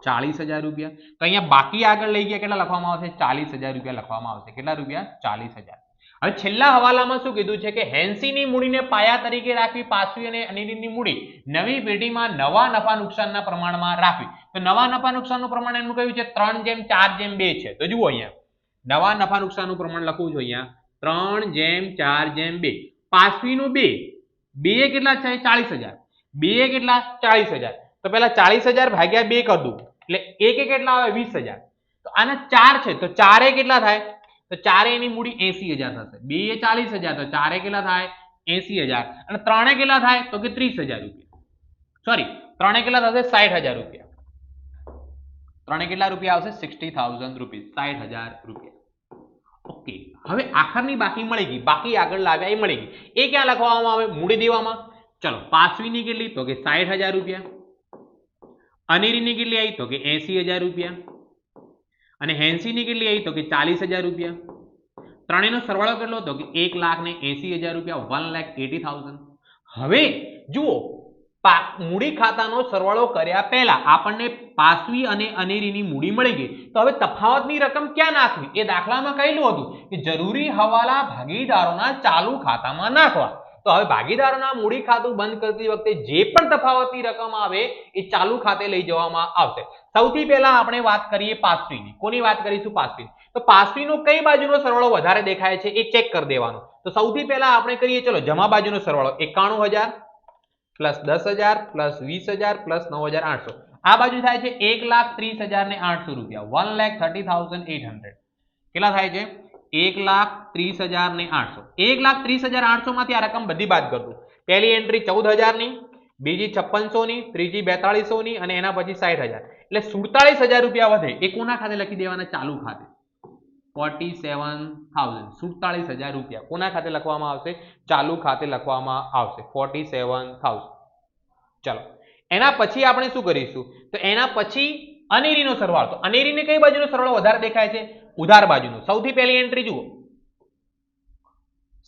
40,000 રૂપિયા. તો અહીંયા બાકી આગળ લઈ ગયા કેટલા લખવામાં આવશે? 40,000 રૂપિયા લખવામાં આવશે. કેટલા રૂપિયા? 40,000. હવે છેલ્લા હવાલામાં શું કીધું છે કે હેન્સીની મૂડીને પાયા તરીકે રાખવી, પાસવી અને અનેરીની મૂડી નવી પેઢીમાં નવા નફા નુકસાનના પ્રમાણમાં રાખવી. તો નવા નફા નુકસાનનું પ્રમાણ એનું કહ્યું છે 3:4:2 છે. તો જુઓ અહીંયા નવા નફા નુકસાનનું પ્રમાણ લખવું છું અહીંયા 3:4:2. પાસવીનું 2 એ કેટલા છે? 40,000. 2 એ કેટલા? 40,000. તો પહેલા 40,000 ભાગ્યા 2 કરી દઉં એટલે 1 એ કેટલા આવે? 20,000. તો આના 4 છે તો 4 એ કેટલા થાય? તો 4 એની મૂડી 80,000 થશે. 2 એ 40,000 તો 4 એ કેટલા થાય? 80,000 અને 3 એ કેટલા થાય? તો કે 30,000 રૂપિયા. સોરી, 3 એ કેટલા થશે? 60,000 રૂપિયા. 3 એ કેટલા રૂપિયા આવશે? 60,000 રૂપીસ. 60,000 રૂપિયા. ઓકે, હવે આખરની બાકી મળી ગઈ. બાકી આગળ લાવ્યા એ મળી ગઈ. એ ક્યાં લખવામાં આવે? મૂડી દેવામાં. ચલો, પાસવીની કેટલી? તો કે 60,000 રૂપિયા. અનેરીની કેટલી આવી? તો કે 80,000 રૂપિયા. અને હેન્સીની કેટલી આવી? તો કે 40,000 રૂપિયા. ત્રણેયનો સરવાળો કેટલો? તો કે 1,80,000 રૂપિયા. 1,80,000. હવે જુઓ, મૂડી ખાતાનો સરવાળો કર્યા પહેલા આપણને પાસવી અને અનેરીની મૂડી મળી ગઈ. તો હવે તફાવતની રકમ ક્યાં નાખવી? એ દાખલામાં કહેલું હતું કે જરૂરી હવાલા ભાગીદારોના ચાલુ ખાતામાં નાખવા. તો હવે ભાગીદારોના મૂડી ખાતું બંધ કરતી વખતે જે પણ તફાવતની રકમ આવે એ ચાલુ ખાતે લઈ જવામાં આવશે. સૌથી પહેલા આપણે વાત કરીએ પાસવીની. કોની વાત કરીશું? પાસવીની. તો પાસવીનો કઈ બાજુનો સરવાળો વધારે દેખાય છે એ ચેક કરી દેવાનો. તો સૌથી પહેલા આપણે કરીએ, ચલો જમા બાજુનો સરવાળો 91,000 પ્લસ 10,000 પ્લસ 20,000 પ્લસ 9,800. આ બાજુ થાય છે 1,30,800 રૂપિયા. 1,30,800. કેટલા થાય છે 1,30,800. 1,30,800 માંથી આ રકમ બધી બાદ કરતું. પહેલી એન્ટ્રી 14,000 ની, બીજી 5600 ની, ત્રીજી 4200 ની અને એના પછી 60,000. એટલે 47,000 રૂપિયા વધે એ કોના ખાતે લખી દેવાના? ચાલુ ખાતે. 47,000 47,000 રૂપિયા કોના ખાતે લખવામાં આવશે? ચાલુ ખાતે લખવામાં આવશે 47,000. ચલો એના પછી આપણે શું કરીશું? તો એના પછી અનેરીનો સરવાળો. તો અનેરીને કઈ બાજુનો સરવાળો વધારે દેખાય છે? ઉધાર બાજુનો. સૌથી પહેલી એન્ટ્રી જુઓ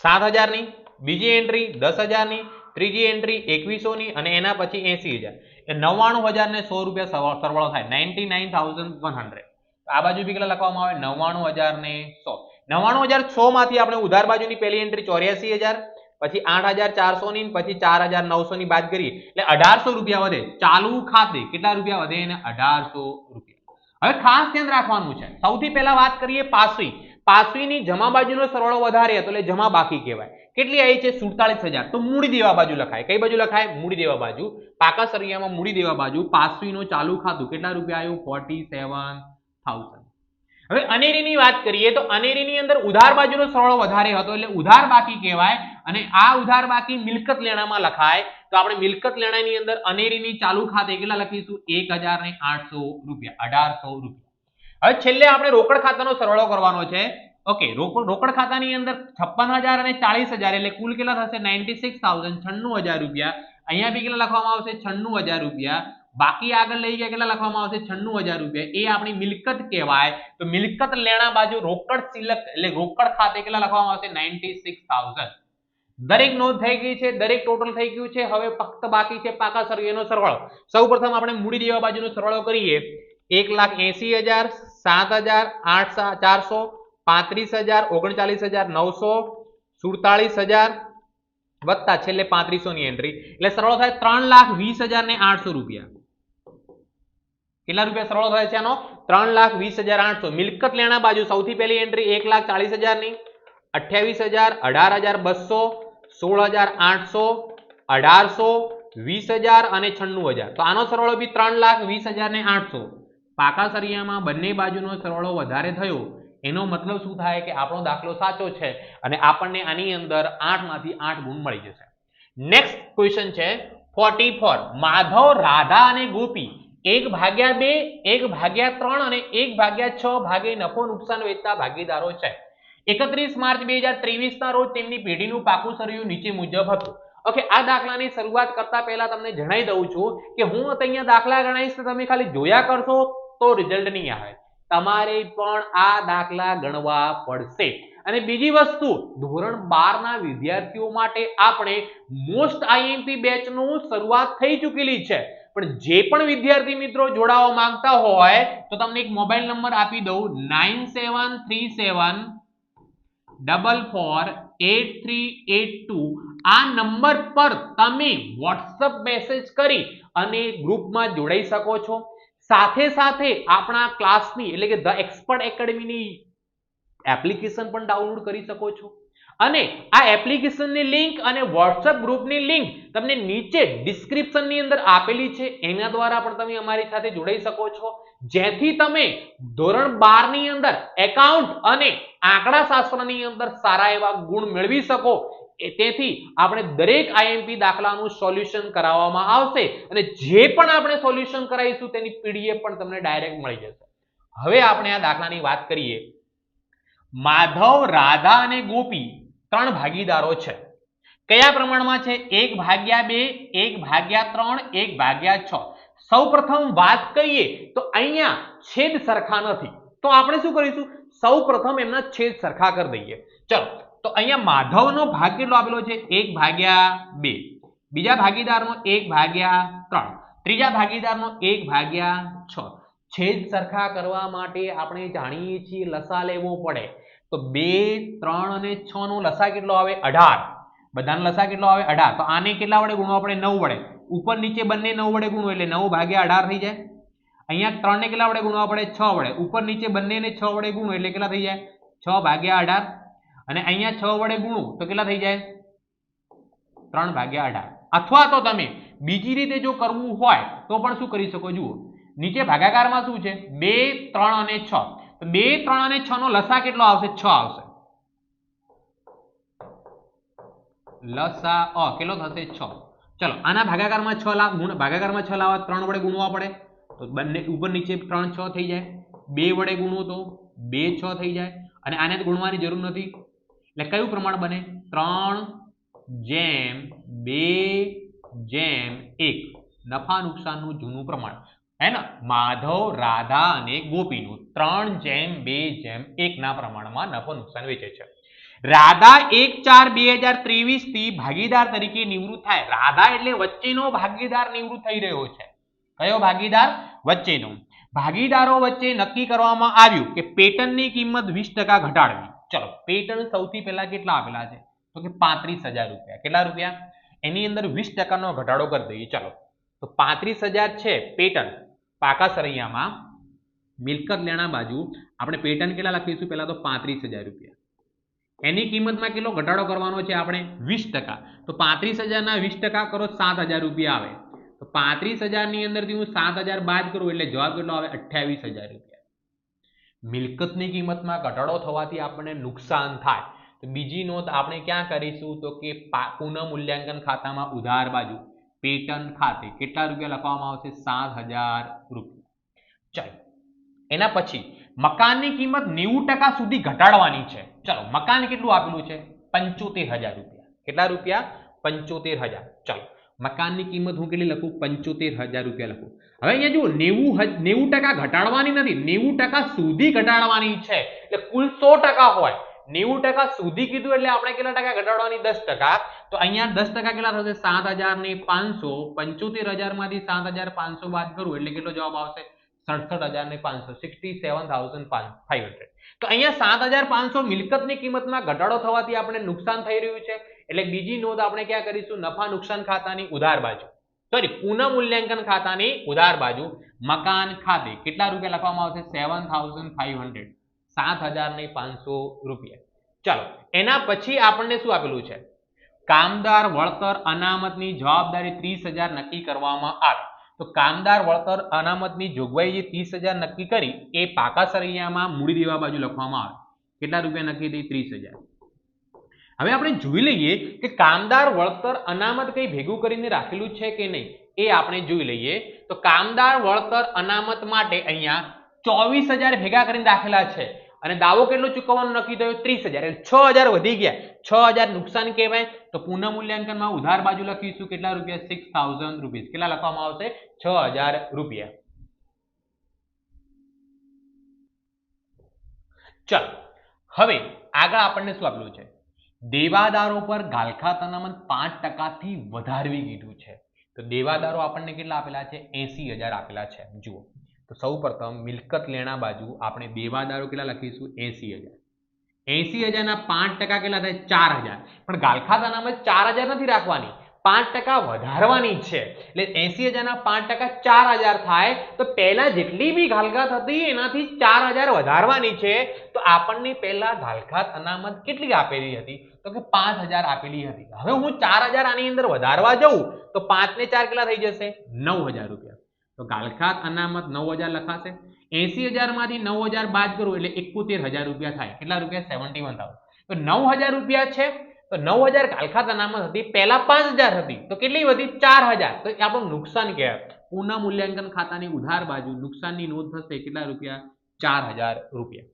7,000 ની, બીજી એન્ટ્રી 10,000 ની, ત્રીજી એન્ટ્રી 2100 ની અને એના પછી 80,000. એ 99,000 ને 100 રૂપિયા સરવાળો થાય 99,100. આ બાજુ બી કેટલા લખવામાં આવે? 99,000 ને 100. 99,100 માંથી આપણે ઉધાર બાજુની પહેલી એન્ટ્રી 84,000, પછી 8,400 ની, પછી 4,900 ની બાદ કરીએ એટલે 1,800 રૂપિયા વધે. ચાલુ ખાતે કેટલા રૂપિયા વધે? એને 1,800 રૂપિયા. હવે ખાસ ધ્યાન રાખવાનું છે. સૌથી પહેલા વાત કરીએ પાસવી. પાસવીની જમા બાજુનો સરવાળો વધારે હતો એટલે જમા બાકી કહેવાય. કેટલી આવી છે? 47,000. તો મૂડી દેવા બાજુ લખાય. કઈ બાજુ લખાય? મૂડી દેવા બાજુ. પાકા સરિયામાં મૂડી દેવા બાજુ પાસવીનું ચાલુ ખાતું કેટલા રૂપિયા આવ્યું? 47,000. હવે અનેરીની વાત કરીએ તો અનેરીની અંદર ઉધાર બાજુનો સરવાળો વધારે હતો એટલે ઉધાર બાકી કહેવાય અને આ ઉધાર બાકી મિલકત લેણામાં લખાય. તો આપણે મિલકત લેણાની અંદર અનેરીની ચાલુ ખાતે કેટલા લખીશું? 1,800 રૂપિયા 1,800 રૂપિયા. હવે છેલ્લે આપણે રોકડ ખાતાનો સરવાળો કરવાનો છે. ઓકે, રોકડ ખાતાની અંદર 56,000 અને 40,000 એટલે કુલ કેટલા થશે? 96,000 96,000 રૂપિયા. અહીંયા બી કેટલા લખવામાં આવશે? 96,000 રૂપિયા. બાકી આગળ લઈ ગયા કેટલા લખવામાં આવશે? 96,000 રૂપિયા. એ આપણી મિલકત કહેવાય. તો મિલકત લેણા બાજુ રોકડ સિલક એટલે રોકડ ખાતે કેટલા લખવામાં આવશે? 96,000. દરેક નોંધ થઈ ગઈ છે, દરેક ટોટલ થઈ ગયું છે. હવે ફક્ત બાકી છે પાકા સરવાળાનો સરવાળો. સૌપ્રથમ આપણે મૂડી દેવા બાજુનો સરવાળો કરીએ. 1,80,000, 7,000, 8,400, 35,000, 39,900, 47,000 વત્તા છેલ્લે 3500 ની એન્ટ્રી એટલે સરવાળો થાય 3,20,800 રૂપિયા. કેટલા રૂપિયા સરવાળો થાય છે આનો? 3,20,800. મિલકત લેણા બાજુ સૌથી પહેલી એન્ટ્રી 1,40,000 ની, 28,000, 18,200, 16,800, 1,800, 20,000 અને 96,000. તો આનો સરવાળો બી 3,20,800. પાકા સરિયામાં બંને બાજુનો સરવાળો વધારે થયો એનો મતલબ શું થાય કે આપણો દાખલો સાચો છે અને આપણને આની અંદર 8 માંથી 8 ગુણ મળી જશે. નેક્સ્ટ ક્વેશ્ચન છે 44. માધવ, રાધા અને ગોપી 1/2, 1/3 અને 1/6 ભાગે નફો નુકસાન વેચતા ભાગીદારો છે. 31 માર્ચ 2023 ના રોજ તેમની પેઢીનું પાકું સરયું નીચે મુજબ હતું. ઓકે, આ દાખલાની શરૂઆત કરતા પહેલા તમને જણાવી દઉં છું કે હું અહીંયા દાખલા ગણાવીશ તો તમે ખાલી જોયા કરશો તો રિઝલ્ટ નહીં આવે. તમારે પણ આ દાખલા ગણવા પડશે. અને બીજી વસ્તુ, ધોરણ 12 ના વિદ્યાર્થીઓ માટે આપણે મોસ્ટ આઈએમપી બેચનું શરૂઆત થઈ ચૂકેલી છે. પણ જે પણ વિદ્યાર્થી મિત્રો જોડાવા માંગતા હોય તો તમને એક મોબાઈલ નંબર આપી દઉં 9737448382. આ નંબર પર તમે WhatsApp મેસેજ કરી અને ગ્રુપમાં જોડાઈ શકો છો. સાથે સાથે આપણા ક્લાસની એટલે કે ધ એક્સપર્ટ એકેડમીની એપ્લિકેશન પણ ડાઉનલોડ કરી શકો છો અને આ એપ્લિકેશનની લિંક અને WhatsApp ગ્રુપની લિંક તમને નીચે ડિસ્ક્રિપ્શનની અંદર આપેલી છે. એના દ્વારા પણ તમે અમારી સાથે જોડાઈ શકો છો જેથી તમે ધોરણ 12 ની અંદર એકાઉન્ટ અને આંકડાશાસ્ત્રની અંદર સારા એવા ગુણ મેળવી શકો. તેથી આપણે દરેક આઈએમપી દાખલાનું સોલ્યુશન કરાવવામાં આવશે અને જે પણ આપણે સોલ્યુશન કરાવીશું તેની પીડીએફ પણ તમને ડાયરેક્ટ મળી જશે. હવે આપણે આ દાખલાની વાત કરીએ. માધવ, રાધા અને ગોપી 3 ભાગીદારો છે. કયા પ્રમાણમાં છે? 1/2, 1/3, 1/6. સૌપ્રથમ વાત કરીએ તો અહીંયા છેદ સરખા નથી તો આપણે શું કરીશું? સૌપ્રથમ એમના છેદ સરખા કરી દઈએ. ચલો, તો અહીંયા માધવનો ભાગ કેટલો આપેલો છે? 1/2. બીજા ભાગીદારનો 1/3. ત્રીજા ભાગીદારનો 1/6. છેદ સરખા કરવા માટે આપણે જાણીએ છીએ લસા લેવો પડે. તો 2, 3 અને 6 નો લસા કેટલો આવે? 18. બધાનો લસા કેટલો આવે? 18. તો આને કેટલા વડે ગુણવા પડે? 9 વડે. ઉપર નીચે બંને 9 વડે ગુણો એટલે 9/18 થઈ જાય. અહીંયા 3 ને કેટલા વડે ગુણવા પડે? 6 વડે. ઉપર નીચે બંનેને 6 વડે ગુણો એટલે કેટલા થઈ જાય? 6/18. અને અહીંયા 6 વડે ગુણો તો કેટલા થઈ જાય? 3/18. અથવા તો તમે બીજી રીતે જો કરવું હોય તો પણ શું કરી શકો? જુઓ, નીચે ભાગાકારમાં શું છે? 2, 3 અને 6. તો 2, 3 અને 6 નો લસા કેટલો આવશે? 6 આવશે. લસા કેટલો થશે? 6. ચલો આના ભાગાકારમાં 6 લાવવા 3 વડે ગુણવા પડે તો બંને ઉપર નીચે 3 6 થઈ જાય. 2 વડે ગુણો તો 2 6 થઈ જાય અને આને તો ગુણવાની જરૂર નથી એટલે કયું પ્રમાણ બને? 3:2:1 નફા નુકસાનનું જૂનું પ્રમાણ હે ને માધવ, રાધા અને ગોપીનું 3:2:1 ના પ્રમાણમાં નફો નુકસાન વેચે છે. રાધા 1/4/2023 થી ભાગીદાર તરીકે નિવૃત્ત થાય. રાધા એટલે વચ્ચેનો ભાગીદાર નિવૃત્ત થઈ રહ્યો છે. કયો ભાગીદાર? વચ્ચેનો. ભાગીદારો વચ્ચે નક્કી કરવામાં આવ્યું કે પેટર્નની કિંમત 20% ઘટાડવી. ચલો પેટર્ન સૌથી પહેલા કેટલા આપેલા છે? તો કે 35,000 રૂપિયા. કેટલા રૂપિયા? એની અંદર 20% નો ઘટાડો કરી દઈએ. ચલો તો 35,000 છે પેટર્ન. પાકા સરૈયામાં મિલકત લેણા બાજુ આપણે પેટર્ન કેટલા લખીશું? પહેલા તો 35,000 રૂપિયા. એની કિંમતમાં કેટલો ઘટાડો કરવાનો છે આપણે? 20%. તો 35,000 ના 20% કરો 7,000 રૂપિયા આવે. તો 35,000 ની અંદરથી હું 7,000 બાદ કરું એટલે જવાબ કેટલો આવે? 28,000 રૂપિયા. મિલકતની કિંમતમાં ઘટાડો થવાથી આપણને નુકસાન થાય તો બીજી નોંધ આપણે ક્યાં કરીશું? તો કે પુનઃ મૂલ્યાંકન ખાતામાં ઉધાર બાજુ પેટર્ન ખાતે કેટલા રૂપિયા લખવામાં આવશે? 7,000 રૂપિયા. ચાલો એના પછી મકાનની કિંમત 90% સુધી ઘટાડવાની છે. ચલો મકાન કેટલું આપેલું છે? 75,000 રૂપિયા. કેટલા રૂપિયા? 75,000. ચલો મકાનની કિંમત હું કેટલી લખું? 75,000 રૂપિયા લખું. હવે અહીંયા જુઓ 90% ઘટાડવાની નથી, 90% સુધી ઘટાડવાની છે એટલે કુલ 100% હોય. 90% સુધી કીધું એટલે આપણે કેટલા ટકા ઘટાડવાની? 10%. તો અહીંયા 10% કેટલા થશે? 7,500. 75,000 માંથી 7,500 બાદ કરું એટલે કેટલો જવાબ આવશે? 67,500. 67,500. તો અહીંયા 7,500 મિલકતની કિંમતમાં ઘટાડો થવાથી આપણે નુકસાન થઈ રહ્યું છે એટલે બીજી નોંધ આપણે ક્યાં કરીશું? નફા નુકસાન ખાતાની ઉધાર બાજુ પુનઃ મૂલ્યાંકન ખાતાની ઉધાર બાજુ મકાન ખાતે કેટલા રૂપિયા લખવામાં આવશે? 7,500. 7,500 રૂપિયા. ચાલો એના પછી આપણને શું આપેલું છે? કામદાર વળતર અનામતની જવાબદારી 30,000 નક્કી કરવામાં આવે. તો કામદાર વળતર અનામતની જોગવાઈ જે 30,000 નક્કી કરી એ પાકા સરૈયામાં મૂડી દેવા બાજુ લખવામાં આવે. કેટલા રૂપિયા નક્કી થઈ? 30,000. હવે આપણે જોઈ લઈએ કે કામદાર વળતર અનામત કઈ ભેગું કરીને રાખેલું છે કે નહીં એ આપણે જોઈ લઈએ. તો કામદાર વળતર અનામત માટે અહીંયા 24,000 ભેગા કરીને રાખેલા છે અને દાવો કેટલો ચૂકવવાનો નક્કી થયો? 30,000. એટલે 6,000 વધી ગયા. 6,000 નુકસાન કહેવાય. તો પુનઃ મૂલ્યાંકનમાં ઉધાર બાજુ લખીશું કેટલા રૂપિયા? 6,000 રૂપિયા. કેટલા લખવામાં આવશે? 6,000 રૂપિયા. ચાલો હવે આગળ આપણને શું આપેલું છે? દેવાદારો પર ગાલખાત અનામત 5% થી વધારવી કીધું છે. તો દેવાદારો આપણને કેટલા આપેલા છે? 80,000 આપેલા છે. જુઓ તો સૌ પ્રથમ મિલકત લેણા બાજુ આપણે દેવાદારો કેટલા લખીશું? 80,000. 80,000 ના 5% કેટલા થાય? 4,000. પણ ગાલખાત અનામત 4,000 નથી રાખવાની, 5% વધારવાની છે એટલે 80,000 ના 5% 4,000 થાય. તો પહેલા જેટલી બી ગાલખાત હતી એનાથી 4,000 વધારવાની છે. તો આપણને પહેલા ગાલખાત અનામત કેટલી આપેલી હતી? તો કે 5,000 આપેલી હતી. હવે હું 4,000 આની અંદર વધારવા જઉં તો 5 ને 4 કેટલા થઈ જશે? 9,000 રૂપિયા. તો ગાલખાત અનામત 9,000 લખાશે. 80,000 માંથી 9,000 બાદ કરું એટલે 71,000 રૂપિયા થાય. કેટલા રૂપિયા? 71,000. તો 9,000 રૂપિયા છે તો 9,000 ગાલખાત અનામત હતી, પહેલા 5,000 હતી તો કેટલી વધી? 4,000. તો એ આપણું નુકસાન કહેવાય. પુનઃ મૂલ્યાંકન ખાતાની ઉધાર બાજુ નુકસાનની નોંધ થશે કેટલા રૂપિયા? 4,000 રૂપિયા.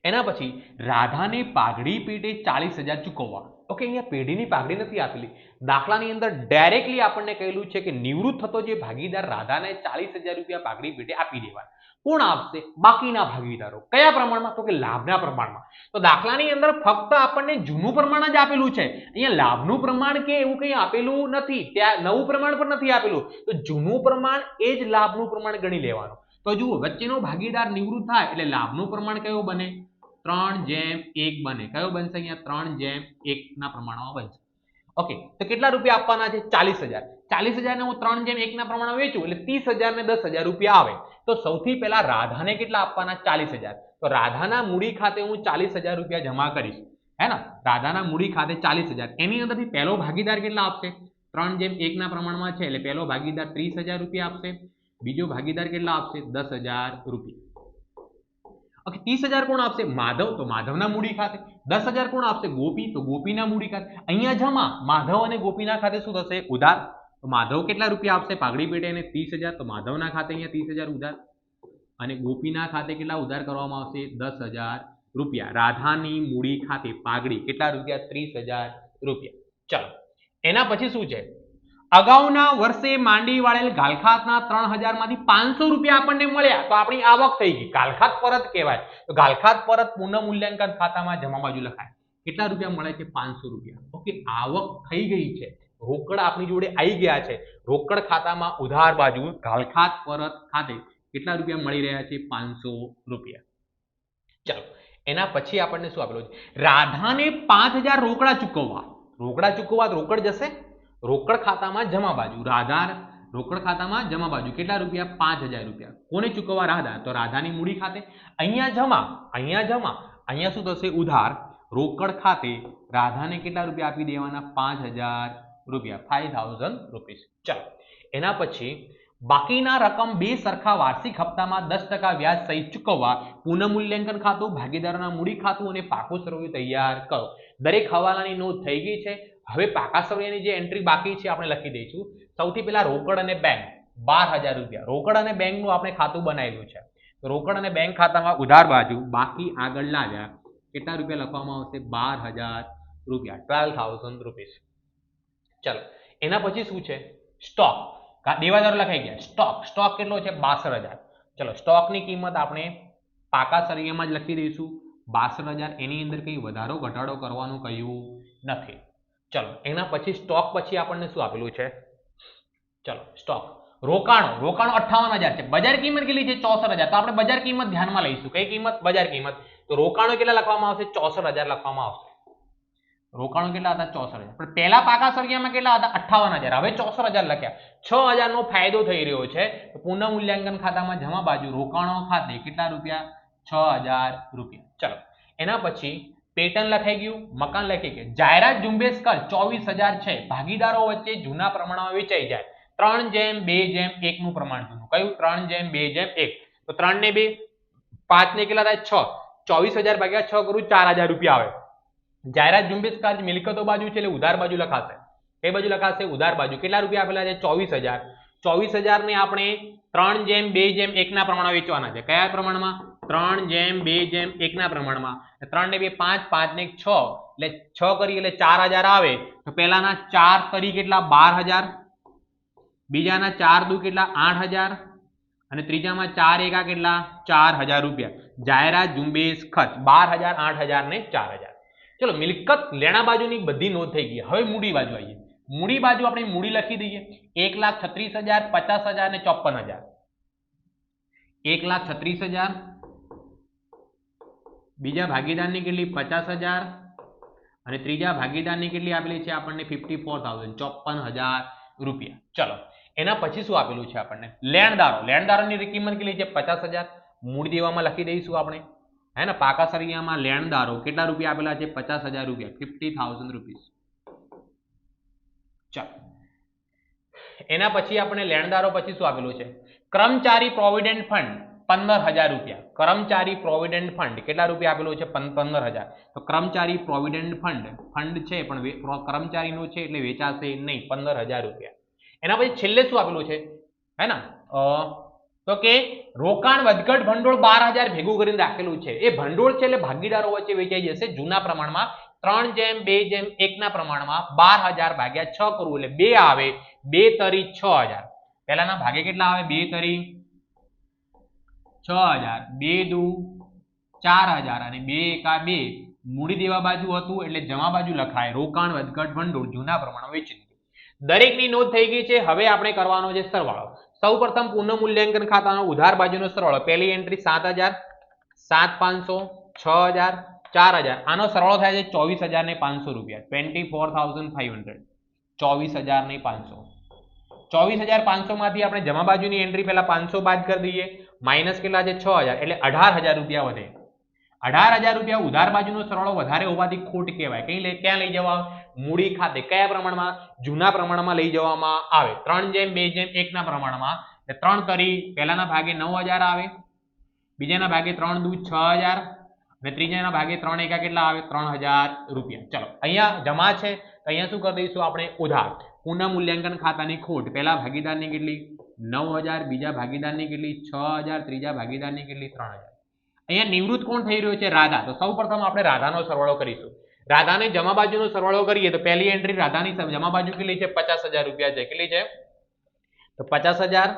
એના પછી રાધાને પાઘડી પેટે 40,000 ચૂકવવા. ઓકે અહીંયા પેઢીની પાઘડી નથી આપેલી. દાખલાની અંદર ડાયરેક્ટલી આપણને કહેલું છે કે નિવૃત્ત થતો જે ભાગીદાર રાધાને 40,000 રૂપિયા પાઘડી પેટે આપી દેવા. કોણ આપશે? બાકીના ભાગીદારો. કયા પ્રમાણમાં? તો કે લાભના પ્રમાણમાં. તો દાખલાની અંદર ફક્ત આપણને જૂનું પ્રમાણ જ આપેલું છે. અહીંયા લાભનું પ્રમાણ કે એવું કંઈ આપેલું નથી. ત્યાં નવું પ્રમાણ પણ નથી આપેલું. તો જૂનું પ્રમાણ એ જ લાભનું પ્રમાણ ગણી લેવાનું. તો જુઓ વચ્ચેનો ભાગીદાર નિવૃત્ત થાય એટલે લાભનું પ્રમાણ કયો બને? 3:1 બને. કયો બનશે? અહીંયા 3:1 ના પ્રમાણમાં બનશે. ઓકે તો કેટલા રૂપિયા આપવાના છે? 40,000. 40,000 ને હું 3:1 ના પ્રમાણમાં વેચું એટલે 30,000 ને 10,000 રૂપિયા આવે. તો સૌથી પહેલા રાધાને કેટલા આપવાના? 40,000. તો રાધાના મૂડી ખાતે હું 40,000 રૂપિયા જમા કરીશ. હે ને? રાધાના મૂડી ખાતે 40,000. એની અંદરથી પહેલો ભાગીદાર કેટલા આપશે? 3:1 ના પ્રમાણમાં છે એટલે પહેલો ભાગીદાર 30,000 રૂપિયા આપશે. બીજો ભાગીદાર કેટલા આપશે? 10,000 રૂપિયા. ઓકે 30,000 કોણ આપશે? માધવ, તો માધવના મૂડી ખાતે. 10,000 કોણ આપશે? ગોપી, તો ગોપીના મૂડી ખાતે. અહીંયા જમા માધવ અને ગોપીના ખાતે શું થશે? ઉધાર. તો માધવ કેટલા રૂપિયા આપશે પાઘડી પેટે? એને 30,000. તો માધવના ખાતે અહીંયા 30,000 ઉધાર અને ગોપીના ખાતે કેટલા ઉધાર કરવામાં આવશે? 10,000 રૂપિયા. રાધાની મૂડી ખાતે પાઘડી કેટલા રૂપિયા? 30,000 રૂપિયા. ચાલો એના પછી શું છે? અગાઉના વર્ષે માંડી વાળેલ ગાલખાતના 3,000 માંથી 500 રૂપિયા આપણને મળ્યા તો આપણી આવક થઈ ગઈ. ગાલખાત પરત કહેવાય. તો ગાલખાત પરત પુનઃ મૂલ્યાંકન ખાતામાં જમા બાજુ લખાય. કેટલા રૂપિયા મળે છે? 500 રૂપિયા. ઓકે, આવક થઈ ગઈ છે, રોકડ આપણી જોડે આવી ગયા છે. રોકડ ખાતામાં ઉધાર બાજુ ગાલખાત પરત ખાતે કેટલા રૂપિયા મળી રહ્યા છે? 500 રૂપિયા. ચાલો એના પછી આપણને શું આપેલું છે? રાધાને 5,000 રોકડા ચૂકવવા. રોકડા ચૂકવવા રોકડ જશે રોકડ ખાતામાં જમા બાજુ. રાધા રોકડ ખાતામાં જમા બાજુ કેટલા રૂપિયા? 5,000 રૂપિયા. કોને ચૂકવવા? રાધા. તો રાધાની મૂડી ખાતે. અહીંયા જમા અહીંયા શું થશે? ઉધાર. રોકડ ખાતે રાધાને કેટલા રૂપિયા આપી દેવાના? 5,000 રૂપિયા, 5,000 રૂપીસ. ચાલો એના પછી બાકીના રકમ બે સરખા વાર્ષિક હપ્તામાં 10% વ્યાજ સહિત ચૂકવવા પુનઃમૂલ્યાંકન ખાતું, ભાગીદારોના મૂડી ખાતું અને પાકું સરવૈયું તૈયાર કરો. દરેક હવાલાની નોંધ થઈ ગઈ છે. હવે પાકા સરવૈયાની જે એન્ટ્રી બાકી છે આપણે લખી દઈશું. સૌથી પહેલા રોકડ અને બેંક 12,000 રૂપિયા. રોકડ અને બેંકનું આપણે ખાતું બનાવેલું છે. તો રોકડ અને બેંક ખાતામાં ઉધાર બાજુ બાકી આગળ લાવ્યા કેટલા રૂપિયા લખવામાં આવશે? 12,000 રૂપિયા, 12,000 રૂપીસ. ચાલો એના પછી શું છે? સ્ટોક. દેવાદારો લખાઈ ગયા. સ્ટોક કેટલો છે? 62,000. ચલો સ્ટોકની કિંમત આપણે પાકા સરવૈયામાં જ લખી દઈશું 62,000. એની અંદર કંઈ વધારો ઘટાડો કરવાનું કહ્યું નથી. ચલો એના પછી સ્ટોક પછી આપણને શું આપેલું છે? ચલો સ્ટોક. રોકાણો 58,000 છે. બજાર કિંમત કેટલી છે? 64,000. તો આપણે બજાર કિંમત ધ્યાનમાં લઈશું. કઈ કિંમત? બજાર કિંમત. તો રોકાણો કેટલા લખવામાં આવશે? 64,000 લખવામાં આવશે. રોકાણો કેટલા હતા? 64,000. પણ પહેલા પાકા સરવૈયામાં કેટલા હતા? 58,000. હવે 64,000 લખ્યા. 6,000 નો ફાયદો થઈ રહ્યો છે. તો પુનઃ મૂલ્યાંકન ખાતામાં જમા બાજુ રોકાણો ખાતે કેટલા રૂપિયા? 6,000 રૂપિયા. ચલો એના પછી પેટર્ન લખાઈ ગયું, મકાન લખી ગયું. જાહેરાત ઝુંબેશ કર 24,000 છે. ભાગીદારો વચ્ચે જૂના પ્રમાણમાં વેચાઈ જાય. 3:2:1 નું પ્રમાણ જૂનું. કયું? 3:2:1. તો 3 ને 2 5 ને કેટલા થાય? 6. 24,000 ભાગ્યા 6 કરું 4,000 રૂપિયા આવે. જાહેરાત ઝુંબેશ કાર્ય મિલકતો બાજુ છે એટલે ઉધાર બાજુ લખાશે. કઈ બાજુ લખાશે? ઉધાર બાજુ. કેટલા રૂપિયા આપેલા છે? 24,000. 24,000 ને આપણે 3:2:1 ના પ્રમાણમાં વેચવાના છે. કયા પ્રમાણમાં? 3:2:1 ના પ્રમાણમાં. 3 ને 2 5, 5 ને 6 એટલે 6 કરી એટલે 4,000 આવે. તો પહેલાના 4 કરી કેટલા? 12,000. બીજાના 4 દુ કેટલા? 8,000 અને ત્રીજામાં 4 એકા કેટલા? 4,000 રૂપિયા. જાહેરાત ઝુંબેશ ખર્ચ 12,000, 8,000 ને 4,000. ચલો મિલકત લેણા બાજુની બધી નોંધ થઈ ગઈ. હવે મૂડી બાજુ આવીએ. મૂડી બાજુ આપણે મૂડી લખી દઈએ. 1,36,000, 50,000 ને 54,000. 1,36,000. બીજા ભાગીદારની કેટલી? 50,000 અને ત્રીજા ભાગીદારની કેટલી આપેલી છે આપણને? 54,000, 54,000 રૂપિયા. ચલો એના પછી શું આપેલું છે આપણને? લેણદારોની કિંમત કેટલી છે? 50,000. મૂળ દેવામાં લખી દઈશું આપણે. હે ને પાકા સરવૈયામાં લેણદારો કેટલા રૂપિયા આપેલા છે? 50,000 રૂપિયા, 50,000 રૂપીસ. ચાલો એના પછી આપણે લેણદારો પછી શું આપેલું છે? કર્મચારી પ્રોવિડન્ટ ફંડ 15,000 રૂપિયા. કર્મચારી પ્રોવિડન્ટ ફંડ કેટલા રૂપિયા આપેલું છે? 15,000. તો કર્મચારી પ્રોવિડન્ટ ફંડ છે પણ કર્મચારીનું છે એટલે વેચાશે નહીં. 15,000 રૂપિયા. એના પછી છેલ્લે શું આપેલું છે? હે ને તો કે રોકાણ વધઘટ ભંડોળ 12,000 ભેગું કરીને રાખેલું છે. એ ભંડોળ છે એટલે ભાગીદારો વચ્ચે વેચાઈ જશે જૂના પ્રમાણમાં 3:2:1 ના પ્રમાણમાં 12,000 ભાગ્યા 6 કરવું એટલે 2 આવે. 2 તરી 6,000. પહેલાના ભાગે કેટલા આવે? 2 તરી 6,000. 2 દુ 4,000 અને 2 એકા 2. મૂડી દેવા બાજુ હતું એટલે જમા બાજુ લખાય. રોકાણ વધઘટ ભંડોળ જૂના પ્રમાણમાં વેચી દીધું. દરેકની નોંધ થઈ ગઈ છે. હવે આપણે કરવાનો છે સરવાળો. સૌપ્રથમ પુનઃ મૂલ્યાંકન ખાતાનો ઉધાર બાજુનો સરવાળો. પહેલી એન્ટ્રી 7,000, 7,500, 6,000, 4,000. આનો સરવાળો થાય છે 24,500 રૂપિયા. 24,500. 24,500. 24,500 માંથી આપણે જમા બાજુની એન્ટ્રી પહેલા 500 બાદ કરી દઈએ. માઇનસ કેટલા છે? 6,000 એટલે 18,000 રૂપિયા વધે. 18,000 રૂપિયા ઉધાર બાજુનો સરવાળો વધારે હોવાથી ખોટ કહેવાય. ક્યાં લઈ જવા? મૂડી ખાતે. કયા પ્રમાણમાં? જૂના પ્રમાણમાં લઈ જવામાં આવે. 3:2:1 ના પ્રમાણમાં. 3 કરી પહેલાના ભાગે 9,000 આવે. બીજાના ભાગે 3 દુ 6000 અને ત્રીજાના ભાગે 3 એકા કેટલા આવે 3000 રૂપિયા. ચલો અહીંયા જમા છે તો અહીંયા શું કરી દઈશું આપણે ઉધાર. પુનઃ મૂલ્યાંકન ખાતાની ખોટ પહેલા ભાગીદારની કેટલી 9000, બીજા ભાગીદારની કેટલી 6000, ત્રીજા ભાગીદારની કેટલી 3000. અહીંયા નિવૃત્ત કોણ થઈ રહ્યો છે રાધા. તો સૌપ્રથમ આપણે રાધાનો સરવાળો કરીશું. રાધાને જમા બાજુનો સરવાળો કરીએ તો પહેલી એન્ટ્રી રાધાની જમા બાજુ કેટલી છે 50000 રૂપિયા છે. કેટલી છે તો 50000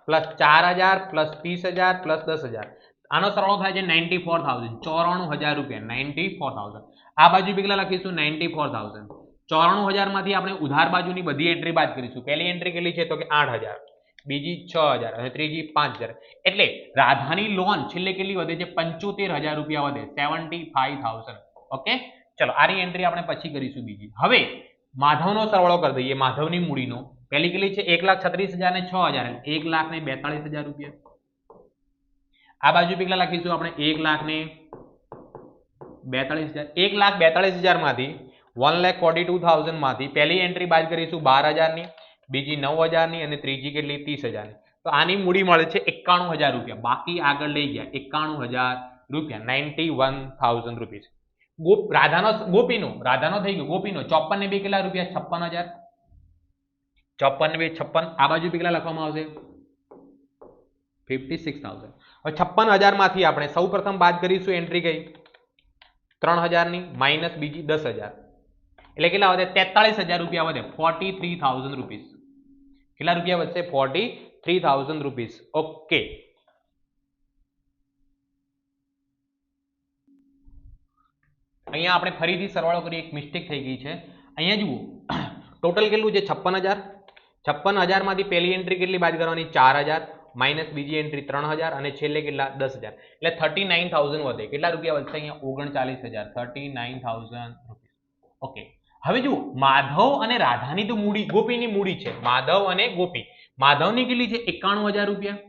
પ્લસ 4000 પ્લસ 30000 પ્લસ 10000. આનો સરવાળો થાય છે 94000, 94000 રૂપિયા 94000. આ બાજુ કેટલા લખીશું 94000. 94000 માંથી આપણે ઉધાર બાજુની બધી એન્ટ્રી બાદ કરીશું. પહેલી એન્ટ્રી કેટલી છે તો કે 8000, બીજી 6000 અને ત્રીજી 5000. એટલે રાધાની લોન છેલ્લે કેટલી વધે છે 75000 રૂપિયા વધે 75000. ઓકે ચલો આની એન્ટ્રી આપણે પછી કરીશું બીજી. હવે માધવનો સરવાળો કરી દઈએ. માધવની મૂડીનો પહેલી કેટલી છે 1,36,000 ને 6000 1,42,000 રૂપિયા. આ બાજુ કેટલા લખીશું આપણે 1,42,000. 1,42,000 માંથી 1,42,000 માંથી પહેલી એન્ટ્રી બાદ કરીશું 12000 ની, બીજી 9000 ની અને ત્રીજી કેટલી 30000 ની. તો આની મૂડી મળે છે 91000 રૂપિયા. બાકી આગળ લઈ ગયા 91000 રૂપિયા 91,000 રૂપીસ. રાધાનો રાધાનો થઈ ગયો. ગોપીનો 54 ને 2 કેટલા રૂપિયા 56000. 54 ને 2 56. આ બાજુ કેટલા લખવામાં આવશે 56,000. હવે 56,000 માંથી આપણે સૌપ્રથમ બાદ કરીશું એન્ટ્રી ગઈ 3000 ની માઇનસ બીજી 10000 એટલે કેટલા વધે 43000 રૂપિયા વધે 43,000 રૂપીસ. કેટલા રૂપિયા વધશે 43,000 રૂપીસ. ઓકે અહીંયા આપણે ફરીથી સરવાળો કરી. એક મિસ્ટેક થઈ ગઈ છે. અહીંયા જુઓ ટોટલ કેટલું છે 56000. 56000 માંથી પહેલી એન્ટ્રી કેટલી બાદ કરવાની 4000 માઇનસ બીજી એન્ટ્રી 3000 અને છેલ્લે કેટલા 10000 એટલે 39,000 વધે. કેટલા રૂપિયા વધશે અહીંયા 39,000 39,000 રૂપિયા. ઓકે હવે જુઓ માધવ અને રાધાની તો મૂડી ગોપીની મૂડી છે. માધવ અને ગોપી. માધવની કેટલી છે 91,000 રૂપિયા.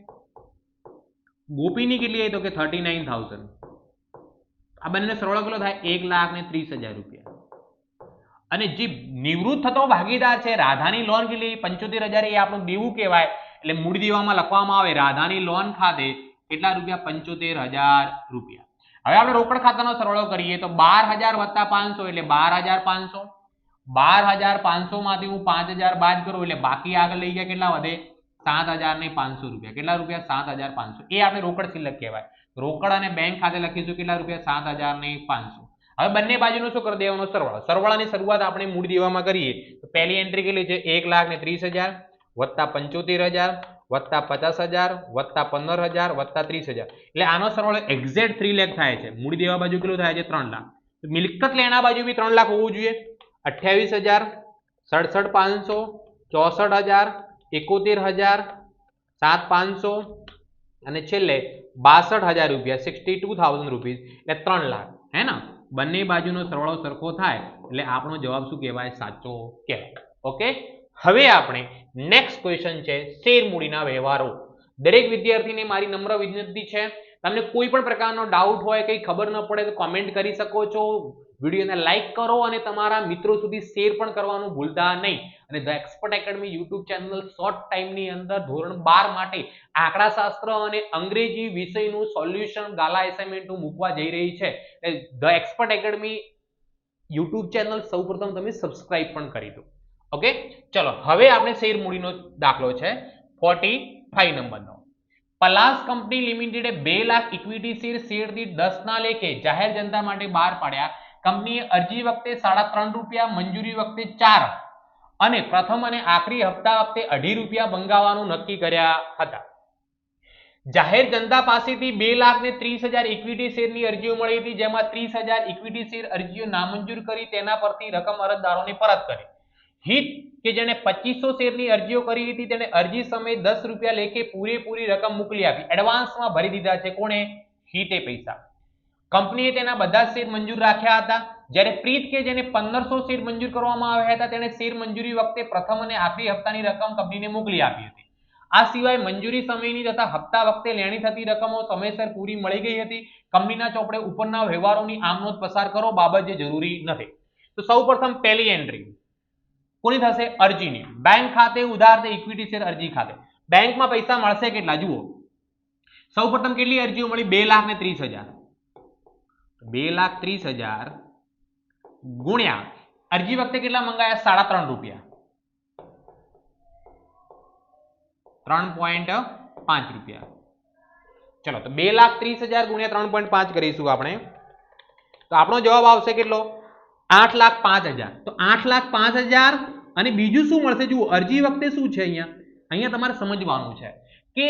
ગોપીની કેટલી તો કે 39,000. આ બંને સરવાળો કેટલો થાય 1,30,000 રૂપિયા. અને જે નિવૃત્ત થતો ભાગીદાર છે રાધાની લોન કેટલી 75,000 એ આપણું દેવું કહેવાય. એટલે મૂડી દેવામાં લખવામાં આવે રાધાની લોન ખાતે કેટલા રૂપિયા 75,000 રૂપિયા. હવે આપણે રોકડ ખાતાનો સરવાળો કરીએ તો 12,000 વત્તા 500 એટલે 12,500. 12,500 માંથી હું 5,000 બાદ કરું એટલે બાકી આગળ લઈ ગયા કેટલા વધે 7,500 રૂપિયા. કેટલા રૂપિયા 7,500. એ આપણે રોકડ શિલ્લક કહેવાય. રોકડ અને બેંક ખાતે લખીશું કેટલા રૂપિયા 7,500. હવે બંને બાજુનો શું કરી દેવાનો સરવાળો. સરવાળાની શરૂઆત આપણે મૂડી દેવામાં કરીએ તો પહેલી એન્ટ્રી કેટલી છે 1,30,000 વત્તા 75,000 વત્તા 50,000 વત્તા 15,000 વત્તા 30,000 એટલે આનો સરવાળો એક્ઝેક્ટ 3 લાખ થાય છે. મૂડી દેવા બાજુ કેટલું થાય છે 3 લાખ. મિલકત લેણા બાજુ બી 3 લાખ હોવું જોઈએ. 28,000 67,500 64,000 71,000 7,500 અને છેલ્લે 62,000 રૂપિયા 62,000 રૂપીસ એટલે 3 લાખ. હે ને બંને બાજુનો સરવાળો સરખો થાય એટલે આપણો જવાબ શું કહેવાય સાચો કહેવાય. ઓકે હવે આપણે નેક્સ્ટ ક્વેશ્ચન છે શેર મૂડીના વ્યવહારો. દરેક વિદ્યાર્થીને મારી નમ્ર વિનંતી છે તમને કોઈ પણ પ્રકારનો ડાઉટ હોય કંઈ ખબર ન પડે તો કોમેન્ટ કરી શકો છો. વિડીયોને લાઈક કરો અને તમારા મિત્રો સુધી શેર પણ કરવાનું ભૂલતા નહીં. અને the expert academy YouTube channel short ટાઈમની અંદર ધોરણ 12 માટે આંકડાશાસ્ત્ર અને અંગ્રેજી વિષયનું સોલ્યુશન ગાલા એસાઇનમેન્ટનું મૂકવા જઈ રહી છે. The expert academy YouTube channel સૌપ્રથમ તમે સબસ્ક્રાઇબ પણ કરી દો. ઓકે ચલો હવે આપણે શેર મૂડીનો દાખલો છે 45 નંબરનો. પલાસ કંપની લિમિટેડે 2 લાખ ઇક્વિટી શેર દીઠ 10 ના લેખે જાહેર જનતા માટે બહાર પાડ્યા. કંપનીએ અરજી વખતે 3.5 રૂપિયા, મંજૂરી વખતે 4 અને પ્રથમ અને આખરી હપ્તા વખતે 2.5 રૂપિયા મંગાવવાનું નક્કી કર્યા હતા. જાહેર જનતા પાસેથી 2,30,000 ઇક્વિટી શેરની અરજીઓ મળી હતી જેમાં 30,000 ઇક્વિટી શેર અરજીઓ નામંજૂર કરી તેના પરથી રકમ અરજદારોને પરત કરી. હિત કે જેને 2500 શેરની અરજીઓ કરી હતી તેને અરજી સમયે 10 રૂપિયા લેખે પૂરેપૂરી રકમ મોકલી આપી. એડવાન્સમાં ભરી દીધા છે. કોણે? હિતે પૈસા. કંપનીએ તેના બધા શેર મંજૂર રાખ્યા હતા. જ્યારે પ્રીત કે જેને 1500 શેર મંજૂર કરવામાં આવ્યા હતા તેણે શેર મંજૂરી વખતે પ્રથમ અને આખરી હપ્તાની રકમ કંપનીને મોકલી આપી હતી. આ સિવાય મંજૂરી સમયની તથા હપ્તા વખતે લેણી થતી રકમો સમયસર પૂરી મળી ગઈ હતી. કંપનીના ચોપડે ઉપરના વ્યવહારોની આમનોંધ પસાર કરો. બાબત જે જરૂરી નથી. તો સૌપ્રથમ પહેલી એન્ટ્રી કોની થશે? અરજીની. બેંક ખાતે ઉધાર ઇક્વિટી શેર અરજી ખાતે. બેંકમાં પૈસા મળશે કેટલા? જુઓ સૌપ્રથમ કેટલી અરજીઓ મળી? 2,30,000. 2,30,000 ગુણ્યા અરજી વખતે કેટલા મંગાયા? 3.5 રૂપિયા, 3.5 રૂપિયા. ચલો તો 2,30,000 ગુણ્યા 3.5 કરીશું આપણે, તો આપણો જવાબ આવશે કેટલો? 8,05,000. તો 8,05,000 અને બીજું શું મળશે? જુઓ અરજી વખતે શું છે, અહીંયા તમારે સમજવાનું છે કે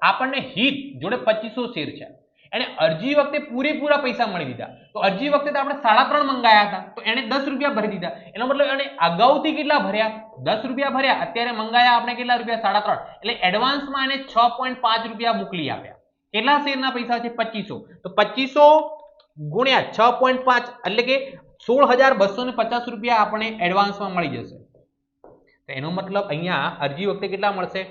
આપણને હિત જોડે 2500 શેર છે, એને અરજી વખતે પૂરેપૂરા પૈસા મળી દીધા. તો અરજી વખતે આપણે 3.5 મંગાયા હતા, તો એને 10 રૂપિયા ભરી દીધા. એનો મતલબ એને અગાઉથી કેટલા ભર્યા? 10 રૂપિયા ભર્યા. અત્યારે મંગાયા આપણે કેટલા રૂપિયા? 3.5. એટલે એડવાન્સમાં એને 6.5 રૂપિયા મોકલી આપ્યા. કેટલા શેરના પૈસા છે? 2500. તો 2500 ગુણ્યા 6.5 એટલે કે 16,250 રૂપિયા આપણે એડવાન્સમાં મળી જશે. તો એનો મતલબ અહીંયા અરજી વખતે કેટલા મળશે?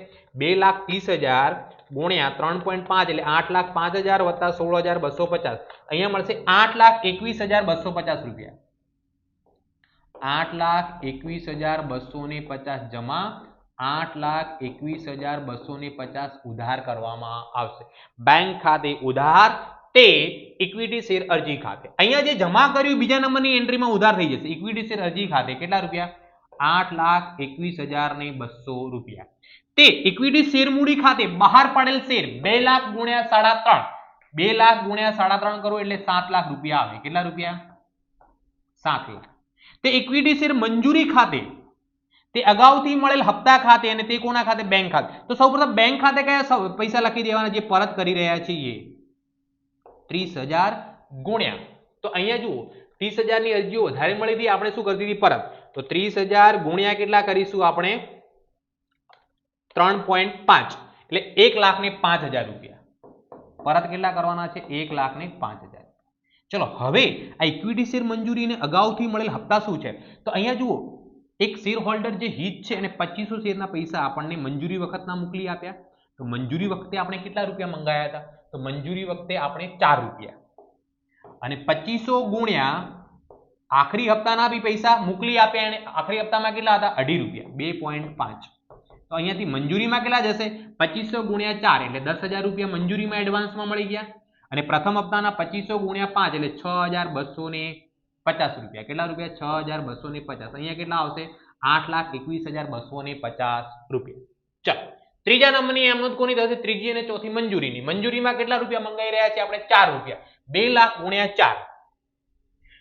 2,30,000 ગુણ્યા 3.5 એટલે 8,05,000 વત્તા 16,250. અહીંયા મળશે 8,21,250 રૂપિયા. 8,21,250 જમા 8,21,250 ઉધાર કરવામાં આવશે બેંક ખાતે. ઉધાર તે ઇક્વિટી શેર અરજી ખાતે. અહીંયા જે જમા કર્યું બીજા નંબરની એન્ટ્રીમાં ઉધાર થઈ જશે. ઇક્વિટી શેર અરજી ખાતે કેટલા રૂપિયા? 8,21,200 રૂપિયા. તે ઇક્વિટી શેર મૂડી ખાતે બહાર પાડેલ શેર 2 લાખ ગુણ્યા 3.5. 2 લાખ ગુણ્યા 3.5 કરો એટલે 7 લાખ રૂપિયા આવે. કેટલા રૂપિયા? 7 લાખ. તે ઇક્વિટી શેર મંજૂરી ખાતે તે અગાઉથી મળેલ હપ્તા ખાતે અને તે કોના ખાતે? બેંક ખાતે. તો સૌપ્રથમ બેંક ખાતે કયા પૈસા લખી દેવાના જે પરત કરી રહ્યા છીએ? 30,000 ગુણ્યા, તો અહીંયા જુઓ 30,000 ની અરજીઓ વધારે મળી હતી, આપણે શું કરતી હતી? પરત. તો 30,000 ગુણ્યા કેટલા કરીશું આપણે? 3.5 એટલે 1,05,000 રૂપિયા પરત કેટલા કરવાના છે? 1,05,000. ચલો હવે આ ઇક્વિટી શેર મંજૂરી અને અગાઉથી મળેલ હપ્તા શું છે? તો અહીંયા જુઓ એક શેર હોલ્ડર જે હિત છે અને 2500 શેરના પૈસા આપણને મંજૂરી વખતના મોકલી આપ્યા. તો મંજૂરી વખતે આપણે કેટલા રૂપિયા મંગાયા હતા? તો મંજૂરી વખતે આપણે 4 રૂપિયા અને 2500 ગુણ્યા આખરી હપ્તાના બી પૈસા મોકલી આપ્યા અને આખરી હપ્તામાં કેટલા હતા? 2.5 રૂપિયા, 2.5. તો અહીંયાથી મંજૂરીમાં કેટલા જશે? 2500 ગુણ્યા 4 એટલે 10,000 રૂપિયા મંજૂરીમાં એડવાન્સમાં મળી ગયા અને પ્રથમ હપ્તાના 2500 ગુણ્યા 5 એટલે 6,250 રૂપિયા. કેટલા રૂપિયા? 6,250. અહીંયા કેટલા આવશે? 8,21,250 રૂપિયા. ચાલો ત્રીજા નંબરની એમનોંધ કોની થશે? ત્રીજી અને ચોથી મંજૂરીની. મંજૂરીમાં કેટલા રૂપિયા મંગાઈ રહ્યા છે આપણે? 4 રૂપિયા. 2 લાખ ગુણ્યા 4.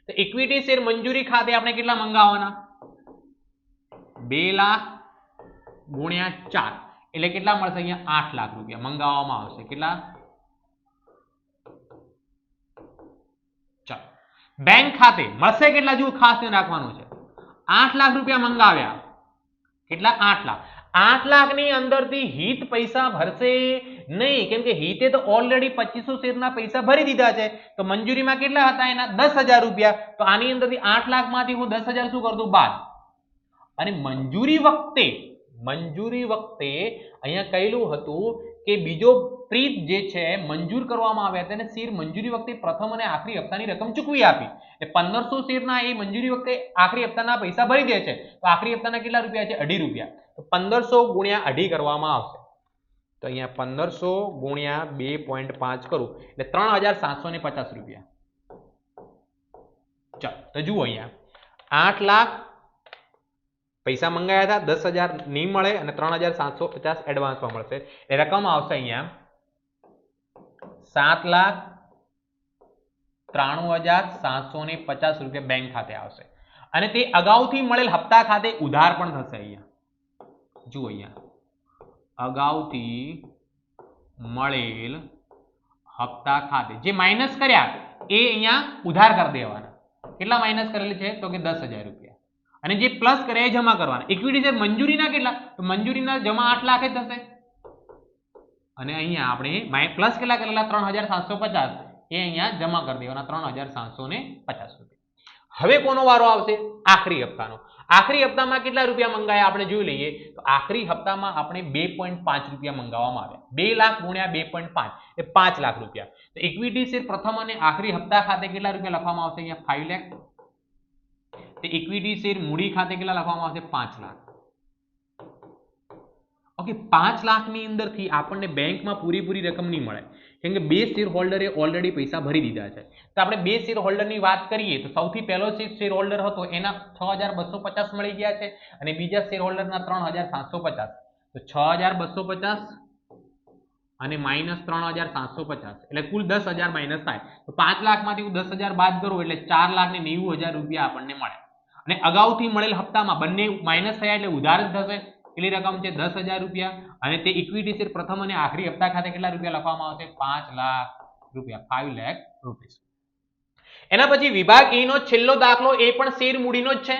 તો ઇક્વિટી શેર મંજૂરી ખાતે આપણે કેટલા મંગાવવાના? 2 લાખ ગુણ્યા 4 એટલે કેટલા મળશે? અહીંયા 8 લાખ રૂપિયા મંગાવવામાં આવશે. કેટલા? ચાલો બેંક ખાતે મળશે કેટલા? જુઓ ખાસ ધ્યાન રાખવાનું છે. 8 લાખ રૂપિયા મંગાવ્યા. કેટલા? 8 લાખ. 8 લાખની અંદરથી હિત પૈસા ભરશે નહીં, કેમ કે હિતે તો ઓલરેડી 2500 શેરના પૈસા ભરી દીધા છે. તો મંજૂરીમાં કેટલા હતા એના? 10,000 રૂપિયા. તો આની અંદરથી 8 લાખમાંથી હું 10,000 શું કરતું? બાદ. અને મંજૂરી વખતે અહીંયા કહેલું હતું કે બીજો પ્રીત જે છે મંજૂર કરવામાં આવ્યા તેને શેર મંજૂરી વખતે પ્રથમ અને આખરી હપ્તાની રકમ ચૂકવી આપી. એટલે 1500 શેરના એ મંજૂરી વખતે આખરી હપ્તાના પૈસા ભરી દે છે. તો આખરી હપ્તાના કેટલા રૂપિયા છે? 2.5 રૂપિયા. તો 1500 ગુણ્યા 2.5 કરવામાં આવશે. તો અહીંયા 1500 ગુણ્યા 2.5 કરું એટલે 3,750 રૂપિયા. ચાલો તો જુઓ અહીંયા 8 લાખ પૈસા મંગાયા હતા, 10,000 નહીં મળે અને 3,750 એડવાન્સમાં મળશે. એ રકમ આવશે અહીંયા 7,93,750 રૂપિયા બેંક ખાતે આવશે. અને તે અગાઉથી મળેલ હપ્તા ખાતે ઉધાર પણ થશે. અહીંયા જુઓ અહીંયા અગાઉથી મળેલ હપ્તા ખાતે જે માઇનસ કર્યા એ અહીંયા ઉધાર કરી દેવાના. કેટલા માઇનસ કરેલ છે? તો કે 10,000 રૂપિયા. અને જે પ્લસ કરે એ જમા કરવાના. ઇક્વિટી શેર મંજૂરીના કેટલા? તો મંજૂરીના જમા 8 લાખ જ થશે. અને અહીંયા આપણે પ્લસ કેટલા કરેલા? 3,750 એ અહીંયા જમા કરી દેવાના. 3,750 રૂપિયા. હવે કોનો વારો આવશે? આખરી હપ્તાનો. આખરી હપ્તામાં કેટલા રૂપિયા મંગાયા આપણે જોઈ લઈએ. તો આખરી હપ્તામાં આપણે 2.5 રૂપિયા મંગાવવામાં આવ્યા. 2 લાખ ગુણ્યા 2.5 એ 5 લાખ રૂપિયા. તો ઇક્વિટી શેર પ્રથમ અને આખરી હપ્તા ખાતે કેટલા રૂપિયા લખવામાં આવશે? અહીંયા 5 લાખ. તે ઇક્વિટી શેર મૂડી ખાતે કેટલા લખવામાં આવશે? 5 લાખ. ઓકે, 5 લાખની અંદરથી આપણને બેંકમાં પૂરેપૂરી રકમ નહીં મળે, કેમ કે 2 શેર હોલ્ડરે ઓલરેડી પૈસા ભરી દીધા છે. તો આપણે 2 શેર હોલ્ડરની વાત કરીએ તો સૌથી પહેલો શેર હોલ્ડર હતો એના 6250 મળી ગયા છે અને બીજા શેર હોલ્ડરના 3750. તો 6250 અને માઇનસ 3750 એટલે કુલ 10,000 માઇનસ થાય. તો 5 લાખમાંથી હું 10,000 બાદ કરું એટલે 4,90,000 રૂપિયા આપણને મળે. અને અગાઉથી મળેલ હપ્તામાં બંને માઇનસ થયા એટલે ઉધાર જ થશે. કેટલી રકમ છે? 10,000 રૂપિયા. અને તે ઇક્વિટી શેર પ્રથમ અને આખરી હપ્તા ખાતે કેટલા રૂપિયા લખવામાં આવશે? 5 લાખ રૂપિયા, 5 lakh rupees. એના પછી વિભાગ એ નો છેલ્લો દાખલો એ પણ શેર મૂડીનો જ છે.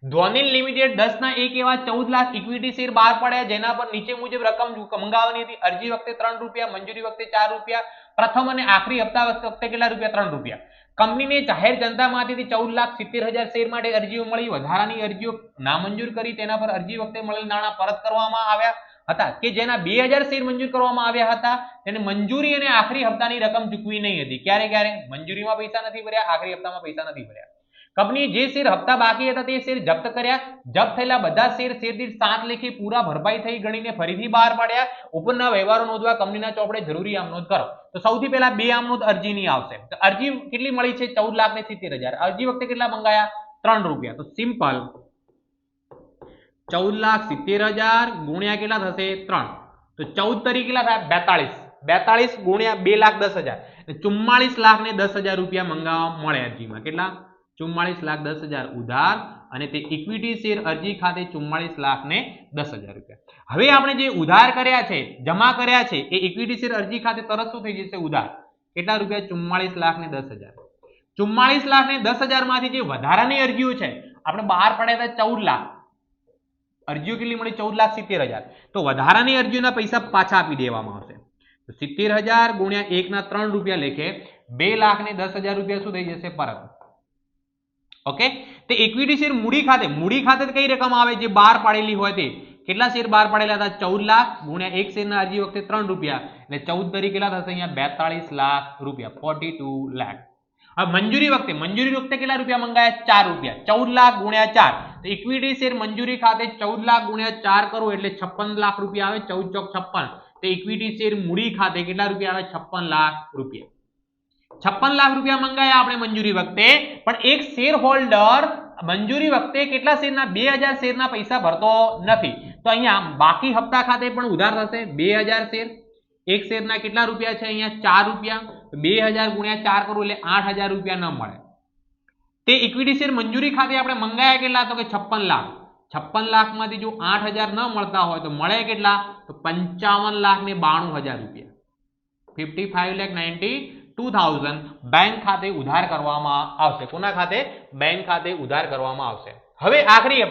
ધ્વનિલ લિમિટેડ 10 ના 1 એવા 14 લાખ ઇક્વિટી શેર બહાર પડ્યા, જેના પર નીચે મુજબ રકમ મંગાવવાની હતી. અરજી વખતે 3 રૂપિયા, મંજૂરી વખતે 4 રૂપિયા, પ્રથમ અને આખરી હપ્તા વખતે કેટલા રૂપિયા? 3 રૂપિયા. કંપનીને જાહેર જનતામાંથી 14,70,000 શેર માટે અરજીઓ મળી. વધારાની અરજીઓ નામંજૂર કરી. તેના પર અરજી વખતે મળેલ નાણાં પરત કરવામાં આવ્યા હતા કે જેના 2,000 શેર મંજૂર કરવામાં આવ્યા હતા તેને મંજૂરી અને આખરી હપ્તાની રકમ ચૂકવી નહીં હતી. ક્યારે મંજૂરીમાં પૈસા નથી ભર્યા, આખરી હપ્તામાં પૈસા નથી ભર્યા. કંપની જે શેર હપ્તા બાકી હતા તે શેર જપ્ત કર્યા. જપ્ત થયેલા બધા શેર દીઠ 7 લેખે પૂરા ભરપાઈ થઈ ગણીને ફરીથી બહાર પાડ્યા. ઉપરના વ્યવહારો નોંધવા કંપનીના ચોપડે જરૂરી આમનોંધ કરો. તો સૌથી પહેલા 2 આમનોંધ અરજીની આવશે. તો અરજી કેટલી મળી છે? 14,70,000. અરજી વખતે કેટલા મંગાયા? 3 રૂપિયા. તો સિમ્પલ 14,70,000 ગુણ્યા કેટલા થશે? 3. તો 14 તરીકે કેટલા થાય? 42 ગુણ્યા 2,10,000 44,10,000 રૂપિયા મંગાવવા મળે અરજીમાં. કેટલા? 44,10,000 ઉધાર અને તે ઇક્વિટી શેર અરજી ખાતે 44,10,000 રૂપિયા. હવે આપણે જે ઉધાર કર્યા છે, જમા કર્યા છે, એ ઇક્વિટી શેર અરજી ખાતે તરત શું થઈ જશે? ઉધાર. કેટલા રૂપિયા? 44,10,000. 44,10,000 માંથી જે વધારાની અરજીઓ છે આપણે બહાર પડ્યા હતા 14 લાખ. અરજીઓ કેટલી મળી? 14,70,000. તો વધારાની અરજીઓના પૈસા પાછા આપી દેવામાં આવશે. તો 70,000 ગુણ્યા 1 ના 3 રૂપિયા લેખે 2,10,000 રૂપિયા શું થઈ જશે? પરત. ઓકે, તે ઇક્વિટી શેર મૂડી ખાતે કઈ રકમ આવે? જે બહાર પાડેલી હોય તે. કેટલા શેર બહાર પાડેલા હતા? 14 લાખ ગુણ્યા 1 શેરના અરજી વખતે 3 રૂપિયા એટલે 14 તરીકે કેટલા થશે? અહીંયા 42 લાખ રૂપિયા, 42 લાખ. હવે મંજૂરી વખતે કેટલા રૂપિયા મંગાયા? 4 રૂપિયા. 14 લાખ ગુણ્યા 4. તો ઇક્વિટી શેર મંજૂરી ખાતે 14 લાખ ગુણ્યા 4 કરો એટલે 56 લાખ રૂપિયા આવે. 14 ચોક 56. તો ઇક્વિટી શેર મૂડી ખાતે કેટલા રૂપિયા આવે? 56 લાખ રૂપિયા. 56 લાખ રૂપિયા મંગાયા આપણે મંજૂરી વખતે, પણ એક શેર હોલ્ડર મંજૂરી વખતે કેટલા શેરના? 2,000 શેરના પૈસા ભરતો નથી. તો અહીંયા બાકી હપ્તા ખાતે પણ ઉધાર થશે. 2,000 શેર, એક શેરના કેટલા રૂપિયા છે? અહીંયા 4 રૂપિયા. 2,000 ગુણ્યા 4 કરો એટલે 8,000 રૂપિયા ન મળે. તે ઇક્વિટી શેર મંજૂરી ખાતે આપણે મંગાયા કેટલા? તો કે 56 લાખ. 56 લાખમાંથી જો 8,000 ન મળતા હોય તો મળે કેટલા? તો 55,92,000 રૂપિયા. 55,92,000 બેંક ખાતે ઉધાર કરવામાં આવશે. કોના ખાતે? બેંક ખાતે ઉધાર કરવામાં આવશે. હવે આખરી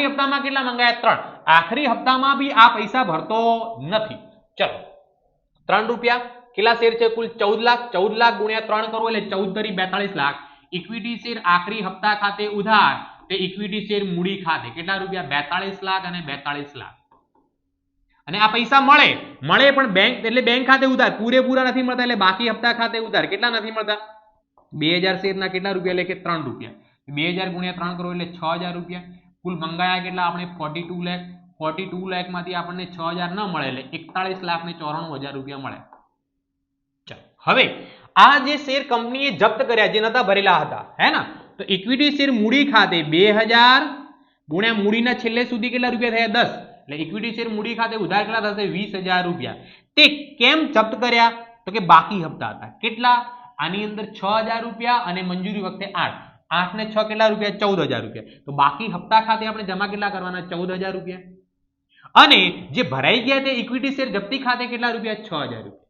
હપ્તામાં કેટલા મંગાયા? 3. આખરી હપ્તામાં બી આ પૈસા ભરતો નથી. ચલો 3 રૂપિયા. કેટલા શેર છે? કુલ 14 લાખ. 14 લાખ ગુણ્યા 3 કરો એટલે 14 તરી 42 લાખ. ઇક્વિટી શેર આખરી હપ્તા ખાતે ઉધાર, તે ઇક્વિટી શેર મૂડી ખાતે કેટલા રૂપિયા? 42 લાખ અને 42 લાખ. અને આ પૈસા મળે પણ બેંક એટલે બેંક ખાતે ઉધાર પૂરેપૂરા નથી મળતા, એટલે બાકી હપ્તા ખાતે ઉધાર કેટલા નથી મળતા? 2,000 શેરના કેટલા રૂપિયા લેખે? 3 રૂપિયા. 2,000 ગુણ્યા 3 કરો એટલે 6,000 રૂપિયા. કુલ મંગાયા કેટલા આપણે? 42 લાખ. 42 લાખમાંથી આપણને 6,000 ન મળે એટલે 41,94,000 રૂપિયા મળે. ચાલો હવે આ જે શેર કંપનીએ જપ્ત કર્યા જે નતા ભરેલા હતા, હે ને, તો ઇક્વિટી શેર મૂડી ખાતે 2,000 ગુણ્યા મૂડીના છેલ્લે સુધી કેટલા રૂપિયા થયા? 10. એટલે ઇક્વિટી શેર મૂડી ખાતે ઉધાર કેટલા થશે? 20,000 રૂપિયા. તે કેમ જપ્ત કર્યા? તો કે બાકી હપ્તા હતા. કેટલા? આની અંદર 6,000 રૂપિયા અને મંજૂરી વખતે 8. 8 ને 6 કેટલા રૂપિયા? 14,000 રૂપિયા. તો બાકી હપ્તા ખાતે આપણે જમા કેટલા કરવાના? 14,000 રૂપિયા. અને જે ભરાઈ ગયા તે ઇક્વિટી શેર જપ્તી ખાતે કેટલા રૂપિયા? 6,000 રૂપિયા.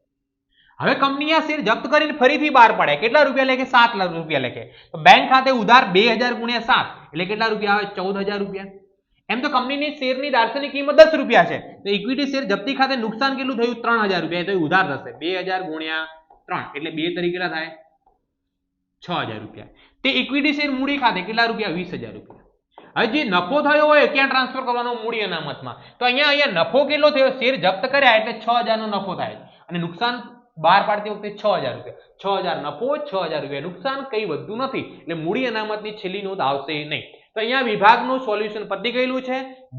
હવે કંપની આ શેર જપ્ત કરીને ફરીથી બહાર પાડે. કેટલા રૂપિયા લેખે? 7 લાખ રૂપિયા લેખે. તો બેંક ખાતે ઉધાર 2,000 ગુણ્યા 7 એટલે કેટલા રૂપિયા આવે? 14,000 રૂપિયા. એમ તો કંપનીની શેરની દાર્શનિક કિંમત 10 રૂપિયા છે, તો ઇક્વિટી શેર જપ્તી ખાતે નુકસાન કેટલું થયું? 3,000 રૂપિયા. તો ઉધાર થશે 2,000 ગુણ્યા 3 એટલે 2 તરીકે કેટલા થાય? 6,000 રૂપિયા. તે ઇક્વિટી શેર મૂડી ખાતે કેટલા રૂપિયા? 20,000 રૂપિયા. હવે જે નફો થયો હોય ક્યાં ટ્રાન્સફર કરવાનો? મૂડી અનામતમાં. તો અહીંયા નફો કેટલો થયો? શેર જપ્ત કર્યા એટલે 6,000 નો નફો થાય અને નુકસાન બહાર પાડતી વખતે 6,000 રૂપિયા. 6,000 નફો, 6,000 રૂપિયા નુકસાન, કઈ વધતું નથી એટલે મૂડી અનામતની છેલ્લી નોંધ આવશે નહીં. તો અહીંયા વિભાગનું સોલ્યુશન પતી ગયેલું છે.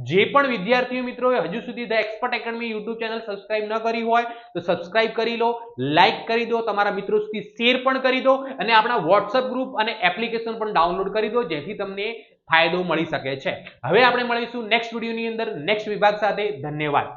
જે પણ વિદ્યાર્થીઓ મિત્રોએ હજુ સુધી the expert academy YouTube channel subscribe ન કરી હોય તો સબસ્ક્રાઇબ કરી લો, લાઈક કરી દો, તમારા મિત્રો સુધી શેર પણ કરી દો અને આપણા વોટ્સએપ ગ્રુપ અને એપ્લિકેશન પણ ડાઉનલોડ કરી દો જેથી તમને ફાયદો મળી શકે છે. હવે આપણે મળીશું નેક્સ્ટ વિડીયોની અંદર નેક્સ્ટ વિભાગ સાથે. ધન્યવાદ.